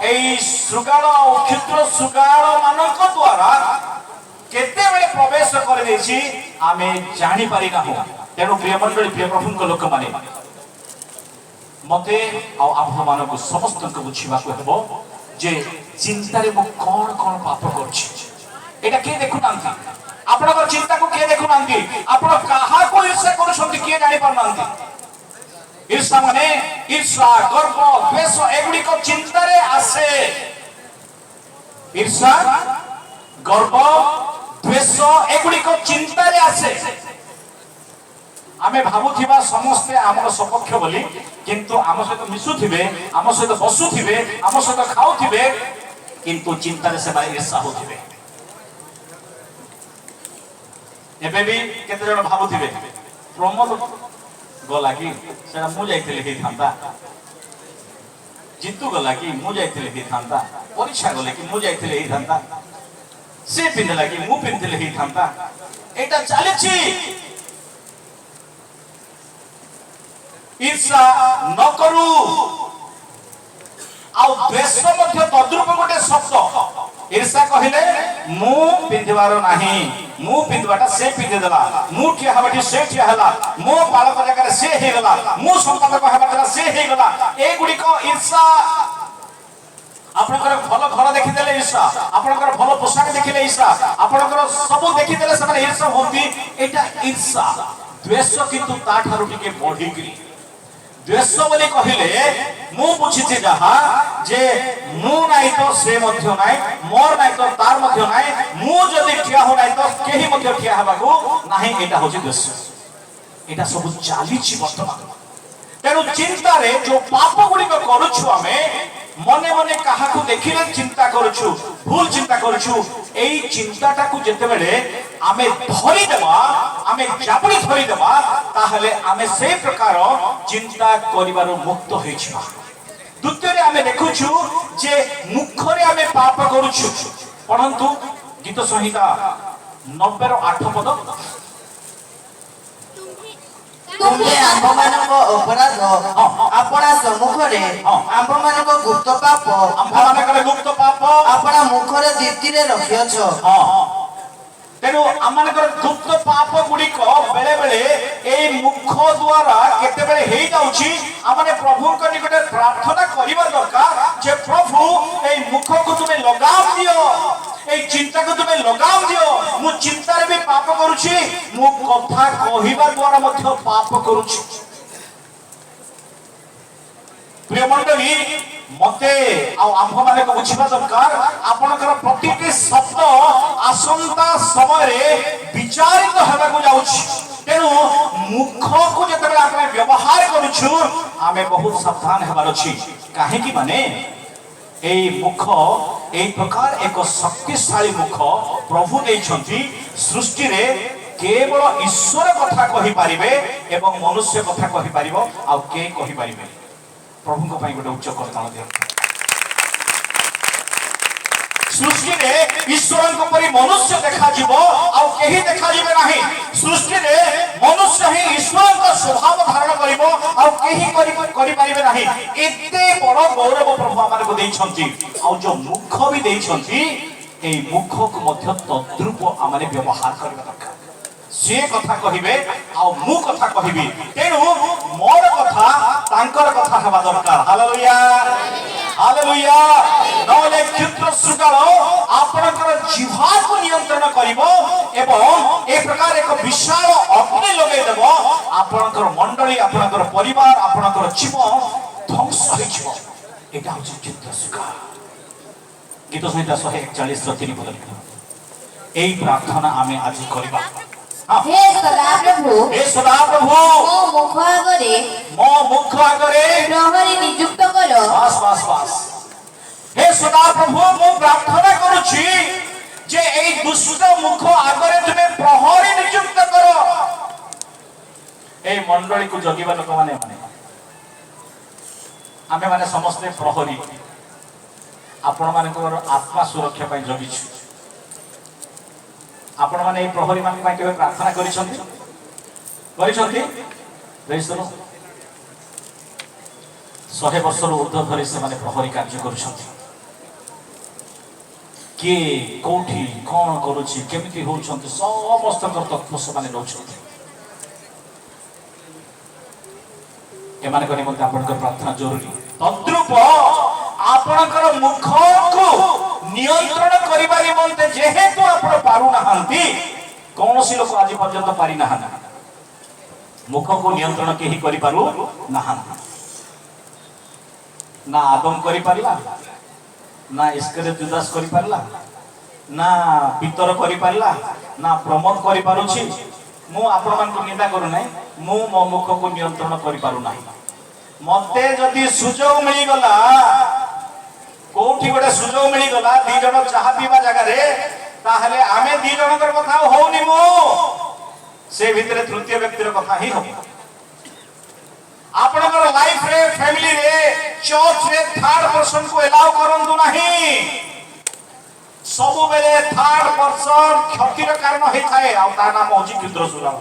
एई सुगाळ क्षुद्र सुगाळ मानक द्वारा केते बेले प्रवेश कर देछि आमे जानि पारि ना हो तेनु प्रिय मंडली प्रिय प्रभुक लोक माने मते आ आप मानको समस्त को बुझिबा को हेबो जे चिंता रे मो कोन कोन पाप करछि एटा के देखु नांती आपनकर चिंता को के देखु नांती आपण काहा को ईर्ष्या करू छथि के जानि पार नांती ईर्ष्या माने ईर्ष्या गर्व द्वेष एगुडी को चिंता रे आसे ईर्ष्या गर्व द्वेष एगुडी को चिंता रे आसे आमे भाबुथिबा समस्त हमर सपक्ष बोली किंतु आम सहित मिसुथिबे आम सहित बसुथिबे आम सहित खाउथिबे किंतु चिंता रे सेबा ईर्ष्या होथिबे एबे भी केते जण भाबुथिबे प्रमोद गला कि सेरा मु जाइथिले हे थांता जितु गला कि मु जाइथिले हे थांता परीक्षा गले कि मु जाइथिले हे थांता से पिंधला कि मु पिंधले हे थांता एटा चालिछि ईर्ष्या न करू आ द्वेष मध्य तद्रूप गोटे शब्द ईर्ष्या कहिले मु पिंधवार नाही मु पिंधवाटा से पिंधे देला मु ठिया हबठी से ठिया हला मो बालक जगह से हे गला मु संतान को हबटा से हे गला ए गुडी को ईर्ष्या आपनकर भल घर देखि देले ईर्ष्या आपनकर भल पोशाक देखिले ईर्ष्या आपनकर सब देखि देले समान ईर्ष्या होती एटा ईर्ष्या द्वेष किंतु ता ठारु टिके बढ़ी गिरी द्वेष बोली कहिले मु बुझिछि जहा जे मु नाही तो से मध्य नाही मोर नाही तो तार मध्य नाही मु जदी ठिया हो नाही तो केही मध्य ठिया हबाकू नाही एटा होछि द्वेष एटा सब चालीछि वर्तमान तेनु चिंता रे जो पाप गुडी को करूछु हमें मने मने काहा को देखिले चिंता करूछु भूल चिंता करूछु एई चिंताटा को जेते बेले आमे धरि देबा आमे जाबुडी धरि देबा ताहले आमे से प्रकार चिंता करिवार मुक्त होइछबा द्वितीय रे आमे देखुछु जे मुखरे आमे पाप करूछु परंतु गीत संहिता 90 रो 8 पद तुमे आम्भमानक अपराध आपणा सम्मुखरे आम्भमानक गुप्त पाप आम्भमानक गुप्त पाप आपणा मुखरे दीप्तिरे रखियछ तेनु आमानकर गुप्त पाप गुडी को बेले बेले ए मुख द्वारा केते बेले हेई जाउची आमाने प्रभु को निकटे प्रार्थना करिबा दरकार যে প্রভু এই মুখକୁ তুমি লগাম দিও, এই চিন্তাକୁ তুমি লগাম দিও। ମୁଁ ଚିନ୍ତାରେ ବି ପାପ କରୁଛି, ମୁଁ କଥା କହିବା ଦ୍ୱାରା ମଧ୍ୟ ପାପ କରୁଛି। প্রিয় মণ্ডলী, মতে আম্ভমানে বুঝিবা দরকার আপনার প্রতিটি শব্দ আসন্তা সময়ে বিচারিত হওয়া যাচ্ছে। তেণু মুখকু যেতবে আমি ব্যবহার করছু আমি বহু সাবধান হবার অছি। কাহিকি মানে এই মুখ এই প্রকার এক শক্তিশালী মুখ প্রভু দেইছন্তি সৃষ্টিরে কেবল ঈশ্বর কথা কহিপারিবে এবং মনুষ্য কথা কহিপারিব আর কে কহিপারিবে। প্রভুଙ୍କ ପାଇଁ ଗୋଟେ ଉଚ୍ଚ କରତାଳ ଦିଅ। ସୃଷ୍ଟିରେ ଈଶ୍ୱରଙ୍କ ପରି ମନୁଷ୍ୟ ଦେଖାଯିବ ଆଉ କେହି ଦେଖାଯିବେ ନାହିଁ। ସୃଷ୍ଟିରେ ମନୁଷ୍ୟ ହିଁ ଈଶ୍ୱରଙ୍କ ସ୍ୱଭାବ ଧାରଣ କରିବ ଆଉ କେହି କରିପାରିବେ ନାହିଁ। ଏତେ ବଡ଼ ଗୌରବ ପ୍ରଭୁ ଆମମାନଙ୍କୁ ଦେଇଛନ୍ତି। ଆଉ ଯୋଉ ମୁଖ ବି ଦେଇଛନ୍ତି এই ମୁଖକୁ ମଧ୍ୟ ତଦ୍ରୂପ ଆମେ ବ୍ୟବହାର କରିବା ଦରକାର। ସେ କଥା କହିବେ ଆଉ ମୁଁ କଥା କହିବି, ତେଣୁ ମୋର କଥା ତାଙ୍କର କଥା ହେବା ଦରକାର। Hallelujah hallelujah. ନହେଲେ କ୍ଷୁଦ୍ର ଶୃଗାଳ ଆପଣଙ୍କର ଜିହ୍ବାକୁ ନିୟନ୍ତ୍ରଣ କରିବ ଏବଂ ଏ ପ୍ରକାର ଏକ ବିଶାଳ ଅଗ୍ନି ଲଗେଇଦେବ। ଆପଣଙ୍କର ମଣ୍ଡଳୀ, ଆପଣଙ୍କର ପରିବାର, ଆପଣଙ୍କର ଜୀବନ ଧ୍ୱଂସ ହେଇଯିବ। এটা হচ্ছে କ୍ଷୁଦ୍ର ଶୃଗାଳ। গীত সংহিতা 141 3 পদ। এই প্রার্থনা আমি আজ করিবা। हे सदाप्रभु हे सदाप्रभु ମୋ ମୁଖ ଆଗରେ ମୋ ମୁଖ ଆଗରେ ପ୍ରହରୀ ନିଯୁକ୍ତ କର। ବାସ୍ ବାସ୍ ବାସ୍। हे सदाप्रभु ମୁଁ ପ୍ରାର୍ଥନା କରୁଛି ଯେ এই ଦୁଷ୍ଟ ମୁଖ ଆଗରେ ତୁମେ ପ୍ରହରୀ ନିଯୁକ୍ତ କର। এই ମଣ୍ଡଳୀକୁ ଜଗିବା ଲୋକମାନେ ଆମେ ମାନେ ସମସ୍ତେ ପ୍ରହରୀ ଆପଣ ମାନଙ୍କର ଆତ୍ମା ସୁରକ୍ଷା ପାଇଁ ଜଗିଛୁ। ଆପଣ ମାନେ এই ପ୍ରହରୀ ମାନଙ୍କ ପାଇଁ କେବେ ପ୍ରାର୍ଥନା କରିଛନ୍ତି? 100 ବର୍ଷରୁ ଉର୍ଦ୍ଧ୍ୱ ଧରି ସେମାନେ ପ୍ରହରୀ କାର୍ଯ୍ୟ କରୁଛନ୍ତି। କିଏ କୋଉଠି କଣ କରୁଛି, କେମିତି ହଉଛନ୍ତି, ସମସ୍ତଙ୍କର ତଥ୍ୟ ସେମାନେ ନେଉଛନ୍ତି। ଏମାନଙ୍କ ନିମନ୍ତେ ଆପଣଙ୍କର ପ୍ରାର୍ଥନା ଜରୁରୀ। ତଦ୍ରୂପ ଆପଣଙ୍କର ମୁଖକୁ ନିୟନ୍ତ୍ରଣ କରିବା ନିମନ୍ତେ ଯେହେତୁ ଆପଣ ପାରୁନାହାନ୍ତି, କୌଣସି ଲୋକ ଆଜି ପର୍ଯ୍ୟନ୍ତ ପାରିନାହାନ୍ତି। ମୁଖକୁ ନିୟନ୍ତ୍ରଣ କେହି କରିପାରୁ ନାହାନ୍ତି। ନା ଆଦମ କରିପାରିଲା, ନା ଇସ୍କରିୟତ ଜୁଦାସ କରିପାରିଲା, ନା ପିତର କରିପାରିଲା, ନା ପ୍ରମୋଦ କରିପାରୁଛି। ମୁଁ ଆପଣମାନଙ୍କୁ ନିନ୍ଦା କରୁନାହିଁ, ମୁଁ ମୋ ମୁଖକୁ ନିୟନ୍ତ୍ରଣ କରିପାରୁନାହିଁ। ମତେ ଯଦି ସୁଯୋଗ ମିଳିଗଲା, କୋଉଠି ଗୋଟେ ସୁଯୋଗ ମିଳିଗଲା ଦି ଜଣ ଚାହା ପିଇବା ଜାଗାରେ, ତାହେଲେ ଆମେ ଦି ଜଣଙ୍କର କଥା ହଉନି, ମୁଁ ସେ ଭିତରେ ତୃତୀୟ ବ୍ୟକ୍ତିର କଥା ହିଁ ହବ। ଆପଣଙ୍କର ଲାଇଫରେ, ଫ୍ୟାମିଲିରେ, ଚର୍ଚ୍ଚରେ ଥାର୍ଡ ପର୍ସନକୁ ଏଲାଉ କରନ୍ତୁ ନାହିଁ। ସବୁବେଳେ ଥାର୍ଡ ପର୍ସନ କ୍ଷତିର କାରଣ ହେଇଥାଏ ଆଉ ତା ନାମ ହଉଛି କ୍ଷୁଦ୍ର ଶୃଗାଳ।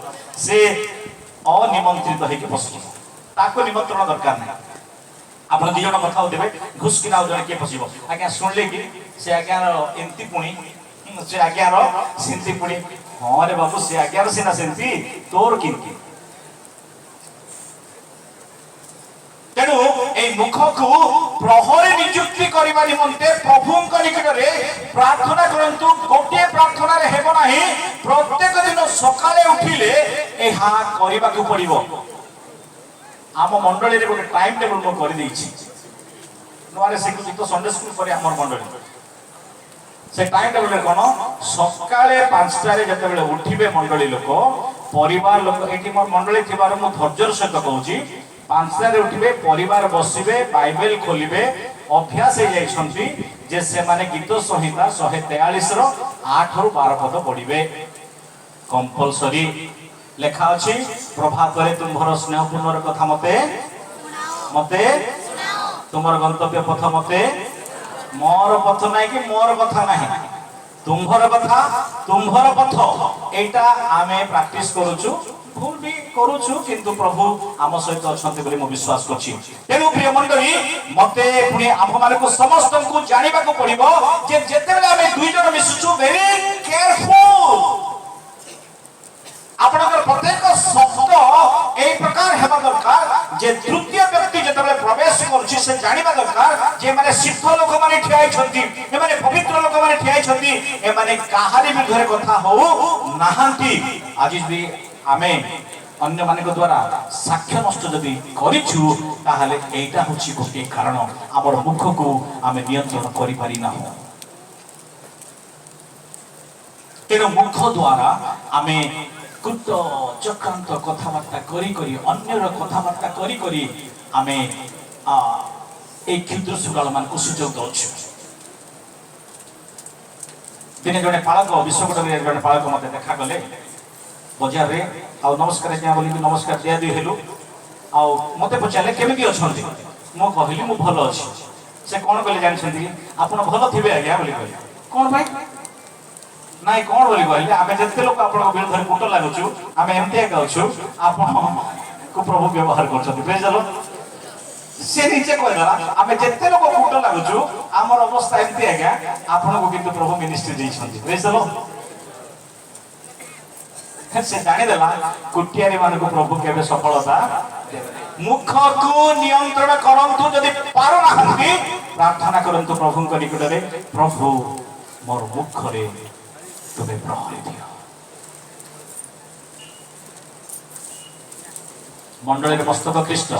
ସେ ଅନିମନ୍ତ୍ରିତ ହେଇକି ପଶିବ, ତାକୁ ନିମନ୍ତ୍ରଣ ଦରକାର ନାହିଁ। ଆପଣ ଦି ଜଣ କଥା ହଉଥିବେ, ଘୁଷକିନା ଆଉ ଜଣେ କିଏ ପଶିବ, ଆଜ୍ଞା ଶୁଣିଲେ କି ସେ ଆଜ୍ଞାର ଏମିତି ପୁଣି, ସେ ଆଜ୍ଞାର ସେମିତି ପୁଣି। ହଁ ରେ ବାବୁ, ସେ ଆଜ୍ଞାର ସିନା ସେମିତି, ତୋର କେମିତି? ତେଣୁ এই মুখକୁ ପ୍ରହରୀ ନିଯୁକ୍ତି କରିବା ନିମନ୍ତେ ପ୍ରଭୁଙ୍କ ନିକଟରେ ପ୍ରାର୍ଥନା କରନ୍ତୁ। ଗୋଟିଏ ପ୍ରାର୍ଥନାରେ ହେବ ନାହିଁ, ପ୍ରତ୍ୟେକ ଦିନ ସକାଳେ ଉଠିଲେ ଏହା କରିବାକୁ ପଡ଼ିବ। ଆମ ମଣ୍ଡଳୀରେ ଗୋଟେ ଟାଇମ ଟେବୁଲ ମୁଁ କରିଦେଇଛି। ନୂଆରେ ଶିଖୁଛି ତ ସଣ୍ଡେ ସ୍କୁଲ ପରେ ଆମର ମଣ୍ଡଳୀ। ସେ ଟାଇମ ଟେବୁଲରେ କ'ଣ, ସକାଳେ 5ଟାରେ ଯେତେବେଳେ ଉଠିବେ ମଣ୍ଡଳୀ ଲୋକ, ପରିବାର ଲୋକ, ଏଠି ମୋର ମଣ୍ଡଳୀ ଥିବାର ମୁଁ ଧୈର୍ଯ୍ୟର ସହିତ କହୁଛି, 5ଟାରେ ଉଠିବେ, ପରିବାର ବସିବେ, ବାଇବେଲ ଖୋଲିବେ। ଅଭ୍ୟାସ ହେଇଯାଇଛନ୍ତି ଯେ ସେମାନେ ଗୀତ ସଂହିତା 143ର 8ରୁ 12 ପଦ ପଢିବେ। କମ୍ପଲସରି ଲେଖା ଅଛି, ପ୍ରଭାତରେ ତୁମର ସ୍ନେହପୂର୍ଣ୍ଣର କଥା ମତେ ତୁମର ଗନ୍ତବ୍ୟ ପଥ ମତେ, ମୋର ପଥ ନାହିଁ କି ମୋର କଥା ନାହିଁ, ତୁମ୍ଭର କଥା, ତୁମ୍ଭର ପଥ। এইটা ଆମେ ପ୍ରାକ୍ଟିସ କରୁଛୁ, ଭୁଲ ବି କରୁଛୁ, କିନ୍ତୁ ପ୍ରଭୁ ଆମ ସହିତ ଅଛନ୍ତି ବୋଲି ମୁଁ ବିଶ୍ୱାସ କରୁଛି। ତେଣୁ ପ୍ରିୟ ମଣ୍ଡଳୀ, ମତେ ପୁଣି ଆମମାନଙ୍କୁ ସମସ୍ତଙ୍କୁ ଜାଣିବାକୁ ପଡିବ ଯେ ଯେତେବେଳେ ଆମେ ଦୁଇ ଜଣ ମିଶୁଛୁ, ଭେରି କେୟାରଫୁଲ। ଆପଣଙ୍କର ପ୍ରତ୍ୟେକ ଶବ୍ଦ এই প্রকার হেবা দরকার যে তৃতীয় ব্যক্তি যেতবে প্রবেশ করছে সে জানিবা দরকার যে जेमाने सिद्ध लोक माने ठिया होइछंती एमाने पवित्र लोक माने ठिया होइछंती एमाने काहारी विरुद्धरे कथा हो नाहंती आज भी आमे अन्य माने द्वारा साक्ष्य नष्ट जदि करिछु ताहाले एटा होछि गोटे कारण हमर मुख को आमे नियंत्रण करि पारि ना तेणु मुख द्वारा आमे कुत चक्रांत कथाबार्ता करी करी अन्यर कथाबार्ता करी करी आमे ए क्षुद्र सुगाल मान को सुजोग दउछु दिने जने पालक विश्वकटरे जने पालक मते देखा गले बाजार रे आ नमस्कार क्या बोली नमस्कार दिया दी हेलु आ मते पचाले केमिति अछंती मो कहली मो भलो अछि से कोन कहले जान छंती आपण भलो थिबे आज्ञा बोली कहले कोन भाई नाइ कोन बोली कहले आमे जते लोक आपण विरुद्ध कुट लागुछु आमे एमते कहछु आपण को प्रभु व्यवहार करछथि प्रेज द से नीचे कहला आमे जते लोक कुट लागुछु हमर अवस्था एमते आज्ञा आपण को किंतु प्रभु मिनिस्ट्री देई छथि प्रेज द से जाने देला कुटियारी मान को प्रभु केबे सफलता मुख को नियंत्रण करंतु जदि पारो नाहंती प्रार्थना करंतु प्रभु को निकट रे प्रभु मोर मुख रे तुमे प्रहरी दियो मंडल रे मस्तक ख्रीष्ट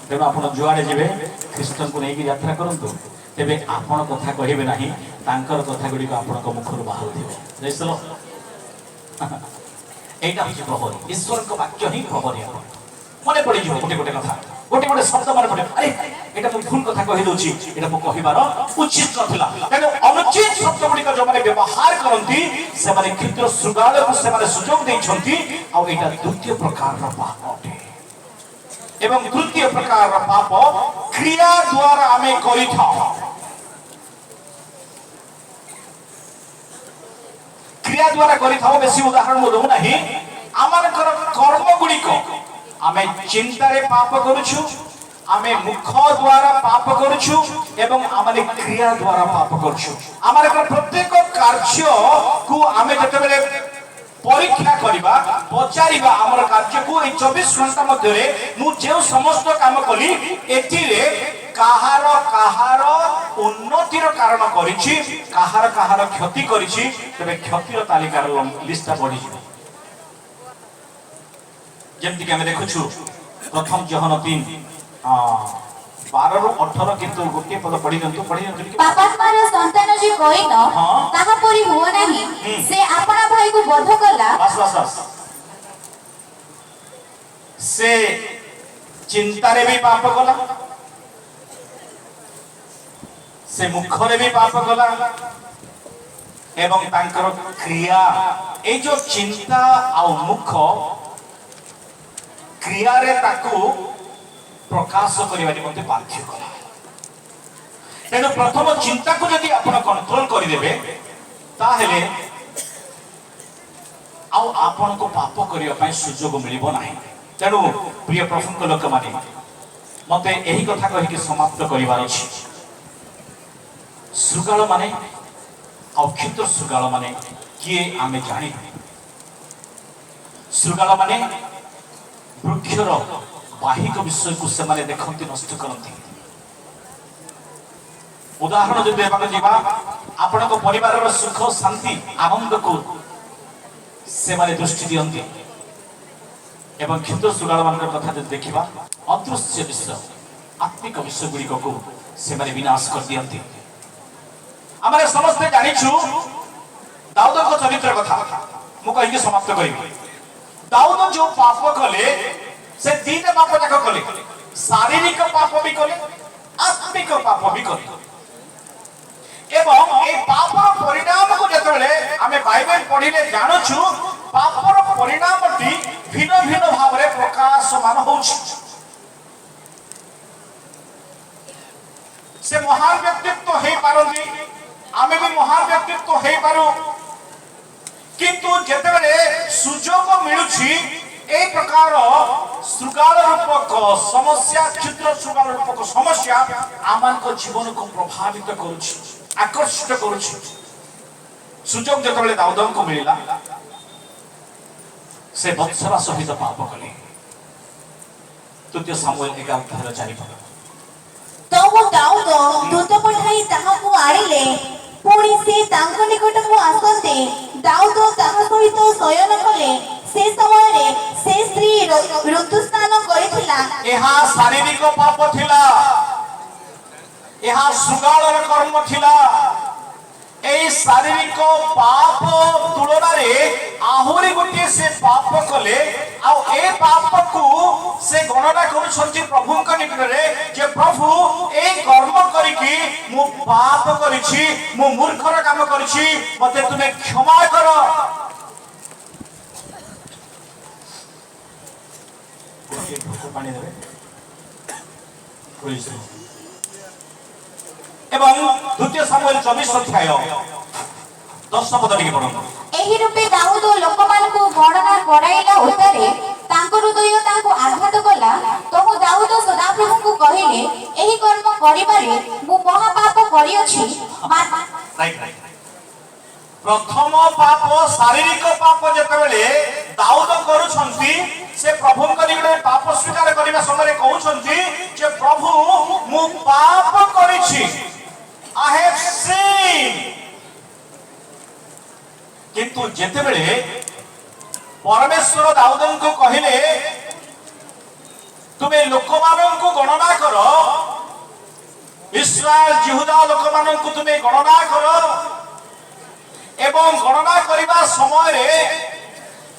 तेबे आपण जुआडे जेबे ख्रीष्टन को नेकी यात्रा करंतु तेबे आपण कथा कहिबे नाही तांकर कथा गुडी को आपण को मुख रो बाहर दियो जैसलो एटा होची प्रहरी ईश्वर को वाक्य ही प्रहरी मने पड़ी जो गोटे गोटे कथा गोटे गोटे शब्द मने पड़े अरे एटा मु भूल कथा कहि दोची एटा मु कहिबार उचित नथिला तेनु अनुचित शब्द गुडी को जो माने व्यवहार करंती से माने क्षुद्र सुगाल को से माने सुजोग देई छंती आ एटा द्वितीय प्रकार रो पाप अटे एवं तृतीय प्रकार रो पाप क्रिया द्वारा आमे करि था क्रिया द्वारा करि थाओ बेसी उदाहरण मु दउ नाही आमानकर कर्म गुडी को आमे चिंता रे पाप करूछु आमे मुख द्वारा पाप करूछु एवं आमे क्रिया द्वारा पाप करूछु आमानकर प्रत्येक कार्य को आमे जते बेले परीक्षा करिबा पचारिबा हमर कार्य को ए 24 घंटा मध्ये रे मु जे समस्त काम कली एति रे काहार उन्नतिर कारण करिछि काहार क्षति करिछि तबे क्षतिर तालिकार लिस्ट बढ़ी जिवो जेमति कि हमें देखुछु प्रथम जहन 3 12 रु 18 किंतु गोटे पद पढ़ी जंतु पापात्मार संतान जे कोइन ताहा परि हो नाही से अपना भाई को बध कला बस से चिंता रे भी पाप कला से मुख रे भी पाप कला एवं तांकर क्रिया ए जो चिंता आ मुख क्रिया रे ताकू प्रकाश करिवा निमंते बाध्य कला तेनु प्रथम चिंता को यदि आपण कंट्रोल करि देबे ताहेले आ आपण को पाप करिवा पय सुजोग मिलिबो नाही तेनु प्रिय प्रभु को लोक माने मते एही कथा कहि कि समाप्त करिवार अछि सुगाल माने अक्षित सुगाल माने किए आमे जानि सुगाल माने वृक्षर बाहिक विषय को से माने देखंती नष्ट करंती उदाहरण जदि देबाक जिबा आपण को परिवार रो सुख शांति आनंद को से माने दृष्टि दियंती एवं क्षुद्र सुगाल मान कथा जदि देखिबा अदृश्य विषय आत्मिक विषय गुडी को से माने विनाश कर दियंती हमारे समस्त जानिछु दाऊद को चरित्र कथा मु कहि के समाप्त करिबी दाऊद जो पाप कले से तीन पाप जाक कले शारीरिक पाप भी कले आत्मिक पाप भी कले एवं ए पापर परिणाम को जतले हमें बाइबल पढिले जानुछु पापर परिणामटी भिन्न भिन्न भाव रे प्रकाशमान होछि से महान व्यक्तित्व हे पारंती आमे भी महान व्यक्तित्व हे पारो किंतु जेतेबेले सुजोग मिलुछि ए प्रकार सुगाल रूपक समस्या क्षुद्र सुगाल रूपक समस्या आमान को जीवन को प्रभावित करूछि आकर्षित करूछि सुजोग जेतेबेले दाऊद को मिलिला से बत्सरा सहित पाप कले तृतीय सामुएल 11:4 तो ଆଉ ଦାଉଦ ଦୂତ ପଠାଇ ତାହାକୁ ଆଣିଲେ। ପୁଣି ସେ ତାଙ୍କ ନିକଟକୁ ଆସନ୍ତେ ଦାଉଦ ତାହା ସହିତ ଶୟନ କଲେ। ସେ ସମୟରେ ସେ ସ୍ତ୍ରୀ ଋତୁସ୍ନାନ କରିଥିଲା। ଏହା ଶାରୀରିକ ପାପ ଥିଲା, ଏହା ଶୃଗାଳର କର୍ମ ଥିଲା। এই শারীরিক পাপ তুলনারে আহুরি গোটিয়ে সে পাপ কলে আউ এই পাপকু সে গণনা করুছন্তি প্রভুଙ୍କ নিকটরে যে প্রভু এই কর্ম করিকি মু পাপ করিছি, মু মূর্খর কাম করিছি, মতে তুমি ক্ষমা কর। পানি দেবে এবং দ্বিতীয় সামুয়েল 24 অধ্যায় 10 পদ টিকে পড়ନ୍ତୁ। ଏହି ରୂପେ ଦାଉଦ ଲୋକମାନଙ୍କୁ ଗଣନା କରାଇଲା ଉତ୍ତାରେ ତାଙ୍କ ହୃଦୟ ତାଙ୍କୁ ଆଘାତ କଲା। ତହୁ ଦାଉଦ ସଦାପ୍ରଭୁଙ୍କୁ କହିଲେ, ଏହି କର୍ମ କରିବାରେ ମୁଁ ମହାପାପ କରିଅଛି। প্রথম পাপ শারীরিক পাপ যেতবেলে দাউদ করুছন্তি, সে প্রভুଙ୍କ নিকটে পাপ স্বীকার করিবা সময়ে কହୁছন্তি যে প্রভু মু পাপ করিছি, I have sinned। কিন্তু যেতেবেলে পরমেশ্বর দাউদଙ୍କୁ কহিলে তুমি লোকମାନଙ୍କୁ গণনা কর, ইসরায়েল জিহুদা লোকମାନଙ୍କୁ তুমি গণনা কর এবং গণনা করিবা সময়ে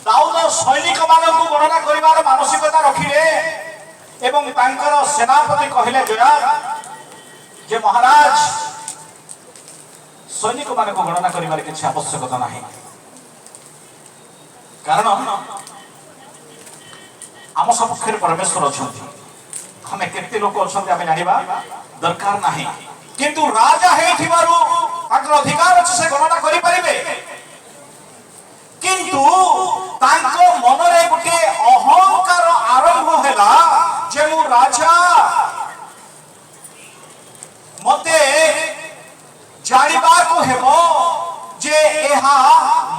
দাউদ সৈনিক ମାନଙ୍କୁ গণনা করিবার মানসিকতা রখিলে এবং তাঙ্কর সেনাপতি কহিলে জয়াব যে মহারাজ সৈনিক ମାନଙ୍କୁ গণনা করিবার কিছু আবশ্যকতা ନାହିଁ, কারণ ଆମ ସପକ୍ଷରେ ପରମେଶ୍ୱର ଅଛନ୍ତି, ଆମେ କେତେ ଲୋକ ଅଛନ୍ତି ଆମେ ଜାଣିବା ଦରକାର ନାହିଁ। କିନ୍ତୁ ରାଜା ହେଇଥିବାରୁ ତାଙ୍କର ଅଧିକାର ଅଛି, ସେ ଗଣନା କରିପାରିବେ। କିନ୍ତୁ ତାଙ୍କ ମନରେ ଗୋଟିଏ ଅହଙ୍କାର ଆରମ୍ଭ ହେଲା ଯେ ମୁଁ ରାଜା, ମତେ ଜାଣିବାକୁ ହେବ যে ଏହା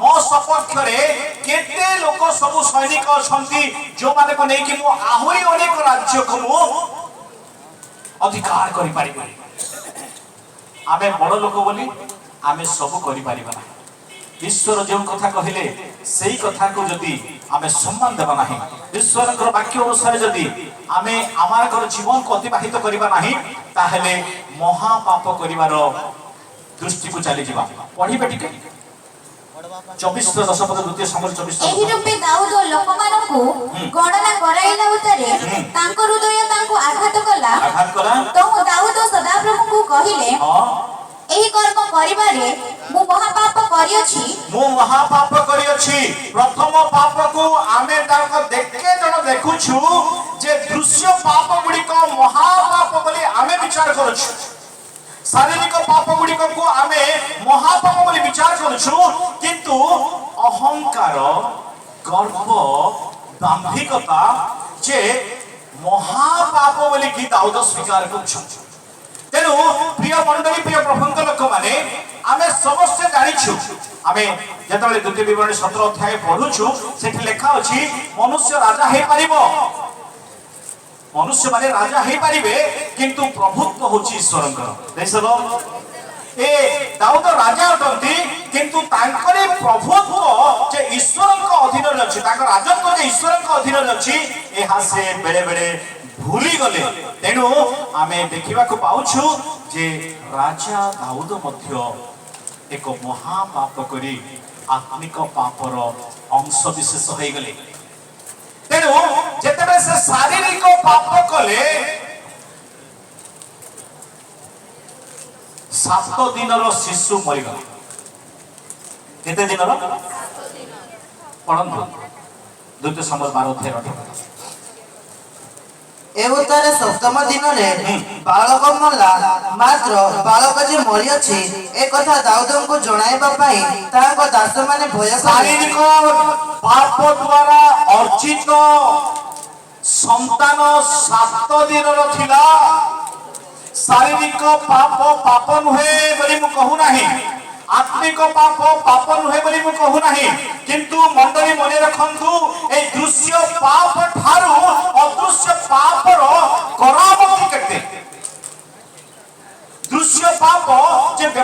ମୋ ସପକ୍ଷରେ କେତେ ଲୋକ ସବୁ ସୈନିକ ଅଛନ୍ତି ଯୋଉମାନଙ୍କୁ ନେଇକି ମୁଁ ଆହୁରି ଅନେକ ରାଜ୍ୟକୁ ମୁଁ ଅଧିକାର କରିପାରିବି। ଆମେ ବଡ଼ ଲୋକ ବୋଲି ଆମେ ସବୁ କରିପାରିବା ନାହିଁ। ଈଶ୍ୱର ଯେଉଁ କଥା କହିଲେ ସେଇ କଥାକୁ ଯଦି ଆମେ ସମ୍ମାନ ଦେବା ନାହିଁ, ଈଶ୍ୱରଙ୍କର ବାକ୍ୟ ଅନୁସାରେ ଯଦି ଆମେ ଆମର ଜୀବନକୁ ଅତିବାହିତ କରିବା ନାହିଁ, ତାହେଲେ ମହାପାପ କରିବାର ଦୃଷ୍ଟିକୁ ଚାଲିଯିବା। ପଢିବେ ଟିକେ 24 10 ପଦ ଦ୍ୱିତୀୟ ସାମୁଏଲ 24। ଏହି ରୂପେ ଦାଉଦ ଲୋକମାନଙ୍କୁ ଗଣନା କରାଇଲା ଉତ୍ତାରେ ତାଙ୍କ ହୃଦୟ ତାଙ୍କୁ ଆଘାତ କଲା। ତହୁ ଦାଉଦ ସଦାପ୍ରଭୁଙ୍କୁ କହିଲେ, ଏହି କର୍ମ କରିବାରେ ମୁଁ ମହାପାପ କରିଅଛି। ମୁଁ ମହାପାପ କରିଅଛି। ପ୍ରଥମ ପାପକୁ ଆମେ ତାଙ୍କ ଦେଖେ ଜଣ ଦେଖୁଛୁ ଯେ ଦୃଶ୍ୟ ପାପ ଗୁଡ଼ିକ ମହାପାପ ବୋଲି ଆମେ ବିଚାର କରୁଛୁ, শারীরিক পাপ গুড়িকু আমি মহাপাপ বলে বিচার করছু। কিন্তু অহংকার, গর্ব, দাম্ভিকতা যে মহাপাপ বলে কি দাউদ স্বীকার করছু। তেণু প্রিয় মন্ডলী, প্রিয় প্রভুঙ্ক লোক মানে আমি সমস্ত জানিছু। আমি যেতবে দ্বিতীয় বিবরণী 17 অধ্যায় পড়ুছু, সেটি লেখা অছি মনুষ্য রাজা হয়ে পারিব, মনুষ্য মানে রাজা হয়ে পারিবে, কিন্তু প্রভুত্ব হচ্ছে ঈশ্বরଙ୍କର। দেখছব এ দাউদ রাজা অটନ୍ତି, কিন্তু তাঙ্করে প্রভুত্ব যে ঈশ্বরଙ୍କ অধীନରେ ଅଛି, ତାଙ୍କ ରାଜତ୍ୱ যে ঈশ্বরଙ୍କ অধীନରେ ଅଛି, ଏହା ସେ ବେଳେ ବେଳେ ভুলি গলে। তেণু আমি দেখিବାକୁ পাউଛୁ যে রাজা দাউদ ମଧ୍ୟ ଏକ মহাপাপ କରି আত্মিক পাপর অংশ বিশেষ হয়ে গলে। তেণু যেতবে সে শারীরিক পাপ কলে 7 দিনর শিশু মরিগলা। কেতে দিনর? পড়ন্তু দ্বিতীয় সামুয়েল 12 অধ্যায় 18। ଏ ଉତ୍ତାରେ ସପ୍ତମ ଦିନରେ ବାଳକ ମଲା, ମାତ୍ର ବାଳକ ଯେ ମରିଅଛି ଏ କଥା ଦାଉଦଙ୍କୁ ଜଣାଇବା ପାଇଁ ତାଙ୍କ ଦାସମାନେ ଭୟ କଲେ। শারীরিক পাপ দ্বারা অর্জিত সন্তান 7 দিনর থিলা। শারীরিক পাপ পাপ নুহে বলি মু কহু নাহি, আত্মিক পাপ পাপ নুহে বলি মু কহু নাহি, কিন্তু মণ্ডলী মনে রাখন্তু এই দৃশ্য পাপ ঠারু অদৃশ্য পাপর কৰামতি কেতে।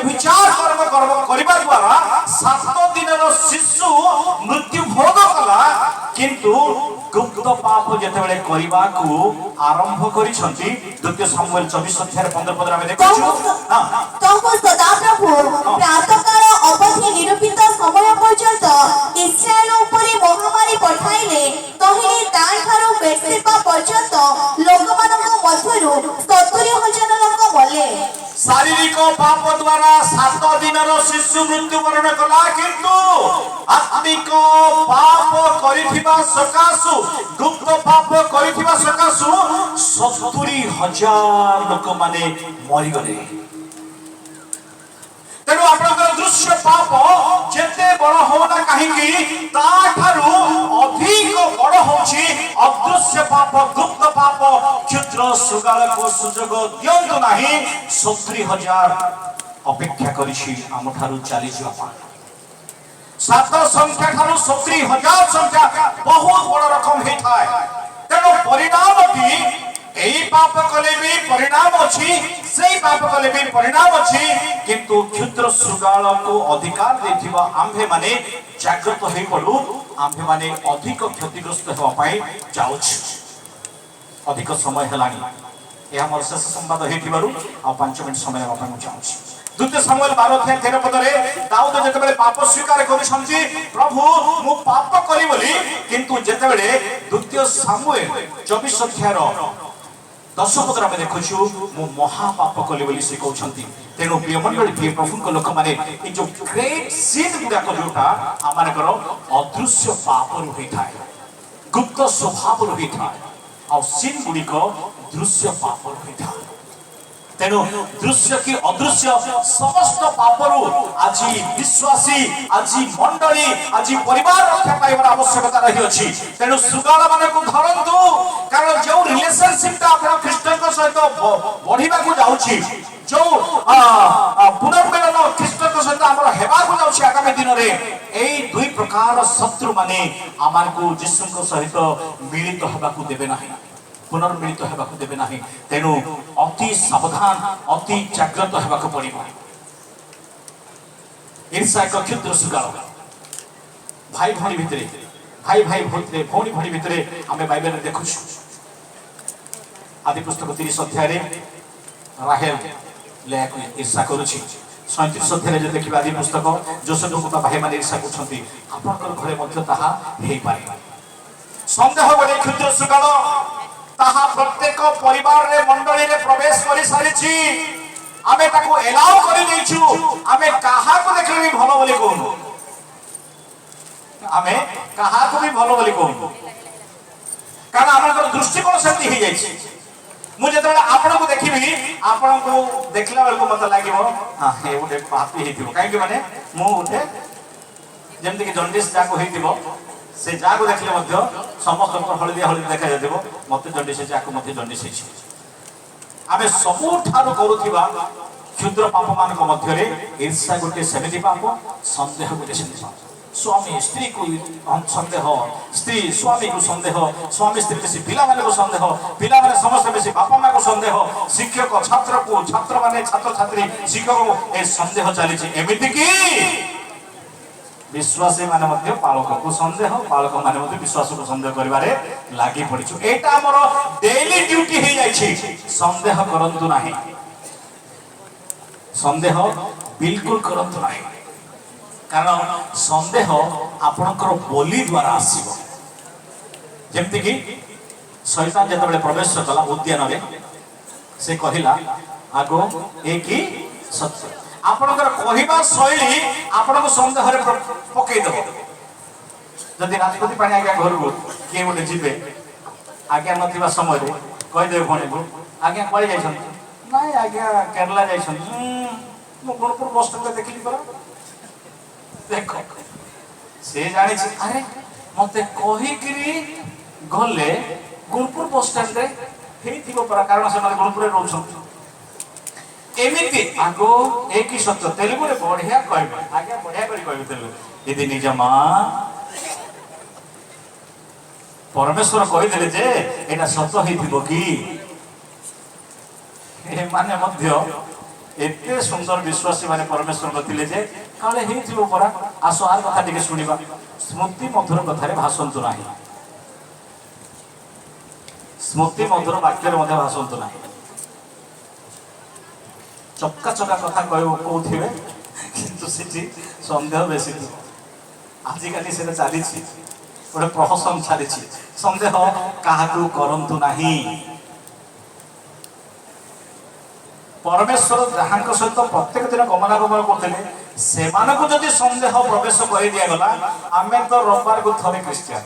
व्यभिचार कर्म कर्म करिबा द्वारा 7 दिनर शिशु मृत्यु भोग कला किंतु गुप्त पाप जेतेबेले करिबाकू आरंभ करिसंती द्वितीय सामुएल 24 अध्याय 15 आमे देखछु तंको सदाप्रभु प्रातःकाल अवधि निरूपित समय पर्यंत इस्राएल उपरे महामारी पठाइले तहिले ताठारो बेर्सेबा पर्यंत लोकमानक मध्यरु 70,000 लोक मले। शारीरिक पाप द्वारा 7 दिनर शिशु मृत्यु वरण कला किंतु आत्मिक पाप करिथिबा सकासु गुप्त पाप करिथिबा सकासु 70,000 लोक माने मरि गले। तेणु आपणकर दृश्य पाप जेते बड़ होना कहीं ताठारु अधिक बड़ होछि अदृश्य पाप गुप्त पाप क्षुद्र सुगाल को सुजोग दियंतु नाही 70,000 अपेक्षा करिछि आमठारु चली जिवा 7 संख्या ठारु 70,000 संख्या बहुत बड़ रकम हे थाए। तेणु परिणाम की एई पाप कले भी परिणाम अछि सेई पाप कले भी परिणाम अछि किंतु क्षुद्र सुगाल को अधिकार देथिबा आम्भे माने जागृत होई पडू आम्भे माने अधिक क्षतिग्रस्त हेबा पई जाउछ। अधिक समय हेलानी ए हमर शेष संवाद हेतिबारु आ 5 मिनिट समय हेबा पई जाउछ। द्वितीय सामुएल 12 अध्याय 13 पदरे दाऊद जेतेबेले पाप स्वीकार करिसंती प्रभु मु पाप करी बोली किंतु जेतेबेले द्वितीय सामुएल 24 अध्याय 10 पदर आमे देखछु मु महापाप कली बोली से कहउछंती। तेनु प्रिय मंडली प्रिय प्रभु को लोक माने ए जो ग्रेट सिन गुडा को जोटा आमानकर अदृश्य पाप रु होइथाय गुप्त स्वभाव रु होइथाय आ सिन गुडी को दृश्य पाप रु होइथाय। तेनु दृश्य की अदृश्य समस्त पापरु आज विश्वासी आज मंडली आज परिवार रक्षा पाइबार आवश्यकता रही अछि। तेनु सुगाल माने को धरंतु कारण जो रिलेशनशिप ता आपन ख्रीष्टन को सहित बढ़िबा को जाउछि जो पुनर्मिलन ख्रीष्टन को सहित हमर हेबा को जाउछि आगामी दिन रे एई दुई प्रकार शत्रु माने आमान को यीशु को सहित मिलित हेबा को देबे नाही पुनर्मिलित हेबाकू देबे नाही। तेनु अति सावधान अति जागृत हेबाकू पड़िबो। ईर्ष्या एक क्षुद्र सुगाल भाई भणी भितरे भाई भितरे भणी भणी भितरे आमे बाइबल रे देखुछु आदि पुस्तक 30 अध्याय रे राहेल लेको ईर्ष्या करूछि 37 अध्याय रे देखिबा आदि पुस्तक जोसेफ को भाई माने ईर्ष्या करछंती आपनकर घरे मध्ये ताहा हेई पारे संदेह बडे क्षुद्र सुगाल ताहा प्रत्येक परिवार रे मंडली रे प्रवेश करि सारिछि आमे ताको एलाउ करि दैछु आमे काहा को देखले भी भलो बोली कोन आमे काहा को भी भलो बोली कोन कारण हमर दृष्टिकोण सेति हे जाइछि। मु जेतबे आपन को देखिबी आपन को देखला बेल को मत लागिबो हां हे उठे पापी हेतिबो काहे कि माने मु उठे जेमति कि जंडिस जाको हेतिबो से जाको देखले मध्य समस्त हळदिया हळदी देखा जायतिबो मते जंडिस जाको मते जंडिस हेछि। आमे सबु ठारो करूथिबा क्षुद्र पाप मानक मध्य रे ईर्ष्या गोटे सेमिति पाप संदेह गोटे सेमिति पाप स्वामी स्त्री को संदेह स्त्री स्वामी को संदेह स्वामी स्त्री बेसी पिला माने को संदेह पिला माने समस्त बेसी बापा मां को संदेह शिक्षक छात्र को छात्र माने छात्र छात्री शिक्षक को ए संदेह चली छि। एमिति की विश्वासी माने मध्य पालक को संदेह पालक माने मध्य विश्वास को संदेह करिवारे लागि पड़िछु। एटा हमर डेली ड्यूटी हे जाय छि। संदेह करंतु नाही संदेह बिल्कुल करंतु नाही कारण संदेह आपनकर बोली द्वारा आसीबो जेमति कि शैतान जेतबेले प्रवेश कला उद्यान रे से कहिला आगो एकी सत्य आपनकर कहिबा शैली आपनको संदेह रे पकई देबो। जदि राजपति पानी आज्ञा घर को के बोले जिबे आज्ञा नथिबा समय रे कहि देबो कोने को आज्ञा पळि जायछन नाइ आज्ञा केरला जायछन मो गुणपुर बस स्टॉप देखली पर देखो से जानि छी अरे मते कहि किरी गले गुणपुर बस स्टैंड रे हेथिबो पर कारण से माने गुणपुर रे रहउछन एमिति आगो एक ही सत्य तेलुगु रे बढ़िया कहबे आज्ञा बढ़िया करी कहबे तेलुगु यदि निज मां परमेश्वर कहि देले जे एटा सत्य हेथिबो की ए माने मध्य एते सुंदर विश्वासी माने परमेश्वर नथिले जे काले हेइथिबो परा आसो आर कथा टिके सुनिबा स्मृति मधुर कथारे भाषंतु नाही स्मृति मधुर वाक्य मध्य भाषंतु नाही चक्का चक्का कथा कहथिबे किंतु सिटी संदेह बेसी आजिकाली से चली गोटे प्रहसन चली संदेह क्या करंतु नाही परमेश्वर जहाँ सहित प्रत्येक दिन गमनागमन करते से जदि संदेह प्रवेश कर दिगला आम तो रविवार को थे क्रिश्चियन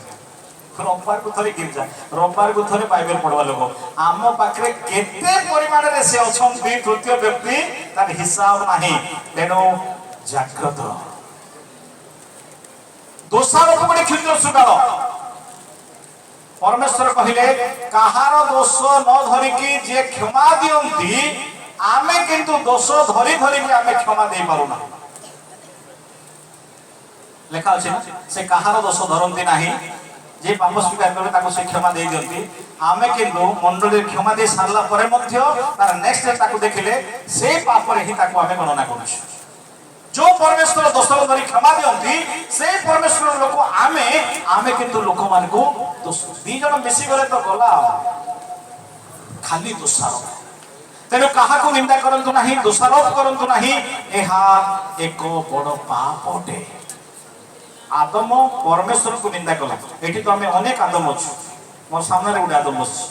रविवार को थे गिर्जा रविवार को थे बाइबल पढ़वा लोक आम पाखे केते परिमाण से अच्छा तृतीय व्यक्ति तार हिसाब नहीं तेणु जाग्रत दोषारोप गोटे क्षुद्र सुगाल परमेश्वर कहले कहार दोष न धरिकी जे क्षमा दियंती आमे किंतु दोष धरी धरिकी आमे क्षमा दे पारुना लेखा अछि ना से कहार दोष धरंती नाही जे पाप स्वीकार करे ताको से क्षमा दे दियंती आमे किंतु मंडली क्षमा दे सारला परे मध्य तार नेक्स्ट डे ताको देखिले से पाप रे ही ताको आमे गणना करू जो परमेश्वर दोष धरी क्षमा दियंती से परमेश्वर लोक आमे आमे किंतु लोक मान को दोष दी जण मिसी गले तो गला खाली दोषारोप तेणु कहा को निंदा करंतु नाही दोषारोप करंतु नाही एहा एक बड़ पाप अटे आदम परमेश्वर को निंदा कला एठी तो हमें अनेक आदम अछु मोर सामने रे गुडे आदम अछि